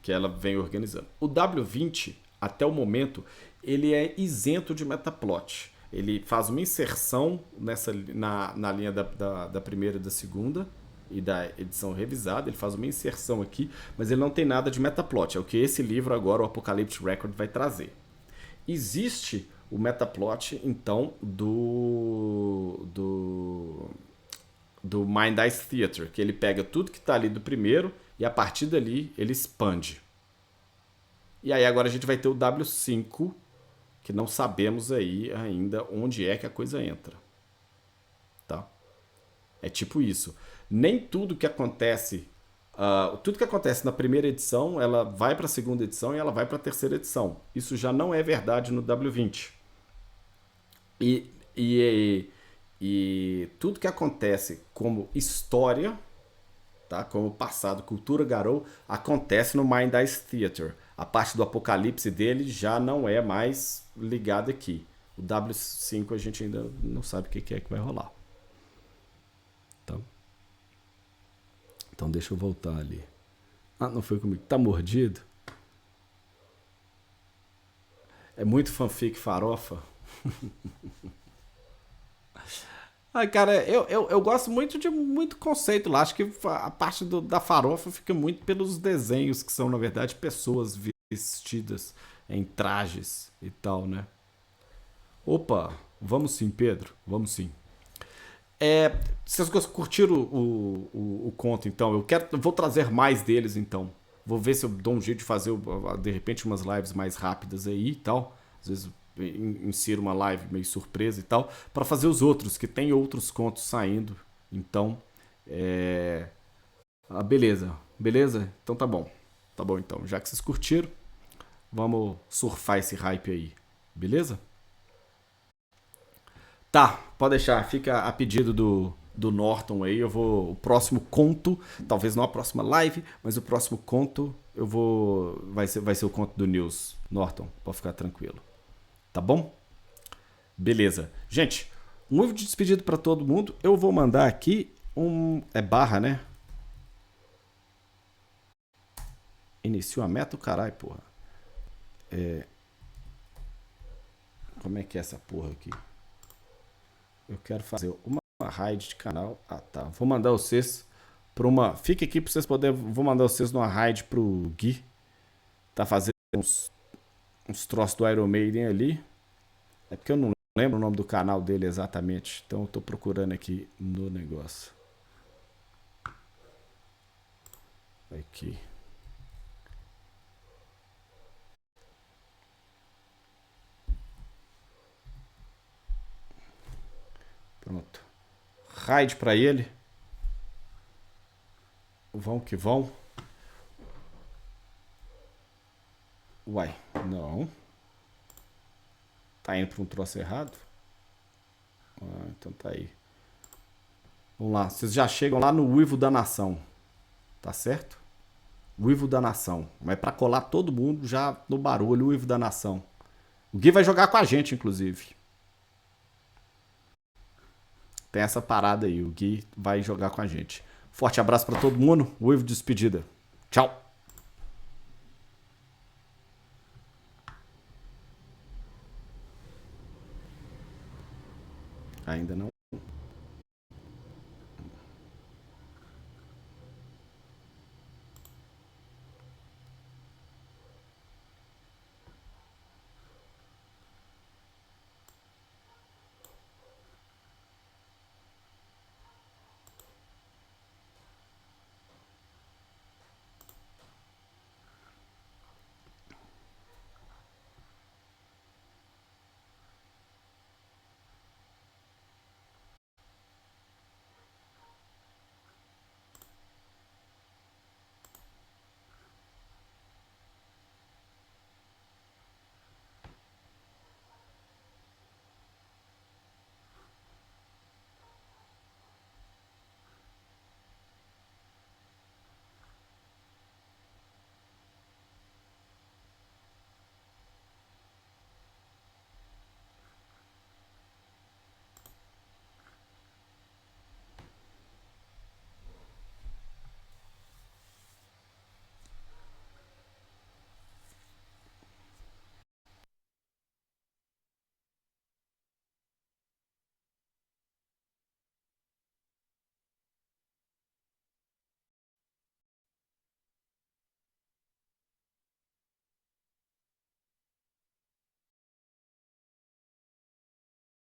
que ela vem organizando. O W20, até o momento, ele é isento de metaplot. Ele faz uma inserção na linha da primeira e da segunda e da edição revisada. Ele faz uma inserção aqui, mas ele não tem nada de metaplot. É o que esse livro agora, o Apocalypse Record, vai trazer. Existe o metaplot, então, do Mind Ice Theater, que ele pega tudo que está ali do primeiro e a partir dali ele expande. E aí agora a gente vai ter o W5, que não sabemos aí ainda onde é que a coisa entra. Tá? É tipo isso. Nem tudo que acontece, tudo que acontece na primeira edição, ela vai para a segunda edição e ela vai para a terceira edição. Isso já não é verdade no W20. E, e, e tudo que acontece como história, tá? Como passado, cultura Garou, acontece no Mind Ice Theater. A parte do apocalipse dele já não é mais ligada aqui. O W5 a gente ainda não sabe o que é que vai rolar. Então deixa eu voltar ali. Ah, não foi comigo. Tá mordido? É muito fanfic farofa. Ah, cara, eu gosto muito de muito conceito lá. Acho que a parte da farofa fica muito pelos desenhos, que são, na verdade, pessoas vestidas em trajes e tal, né? Opa, vamos sim, Pedro. Vamos sim. Vocês curtiram o conto, então? Eu vou trazer mais deles, então. Vou ver se eu dou um jeito de fazer, de repente, umas lives mais rápidas aí e tal. Às vezes insiro uma live meio surpresa e tal, para fazer os outros, que tem outros contos saindo. Então, beleza. Beleza? Então tá bom. Tá bom, então. Já que vocês curtiram, vamos surfar esse hype aí. Beleza? Tá, pode deixar. Fica a pedido do Norton aí. Eu vou. O próximo conto, talvez não a próxima live, mas o próximo conto eu vou. Vai ser o conto do News. Norton, pode ficar tranquilo. Tá bom? Beleza. Gente, um vídeo de despedido pra todo mundo. Eu vou mandar aqui um. É barra, né? Inicia a meta, o caralho, porra. Como é que é essa porra aqui? Eu quero fazer uma raid de canal. Ah, tá. Vou mandar vocês pra uma... Fica aqui pra vocês poderem... Vou mandar vocês numa raid pro Gui. Tá fazendo uns troços do Iron Maiden ali. É porque eu não lembro o nome do canal dele exatamente. Então eu tô procurando aqui no negócio. Aqui. Pronto. Raid pra ele. Vão que vão. Uai, não. Tá indo pra um troço errado? Ah, então tá aí. Vamos lá, vocês já chegam lá no Uivo da Nação. Tá certo? Uivo da Nação. Mas pra colar todo mundo já no barulho, o Uivo da Nação. O Gui vai jogar com a gente, inclusive. Tem essa parada aí, o Gui vai jogar com a gente. Forte abraço pra todo mundo, Uivo de despedida. Tchau. Ainda não.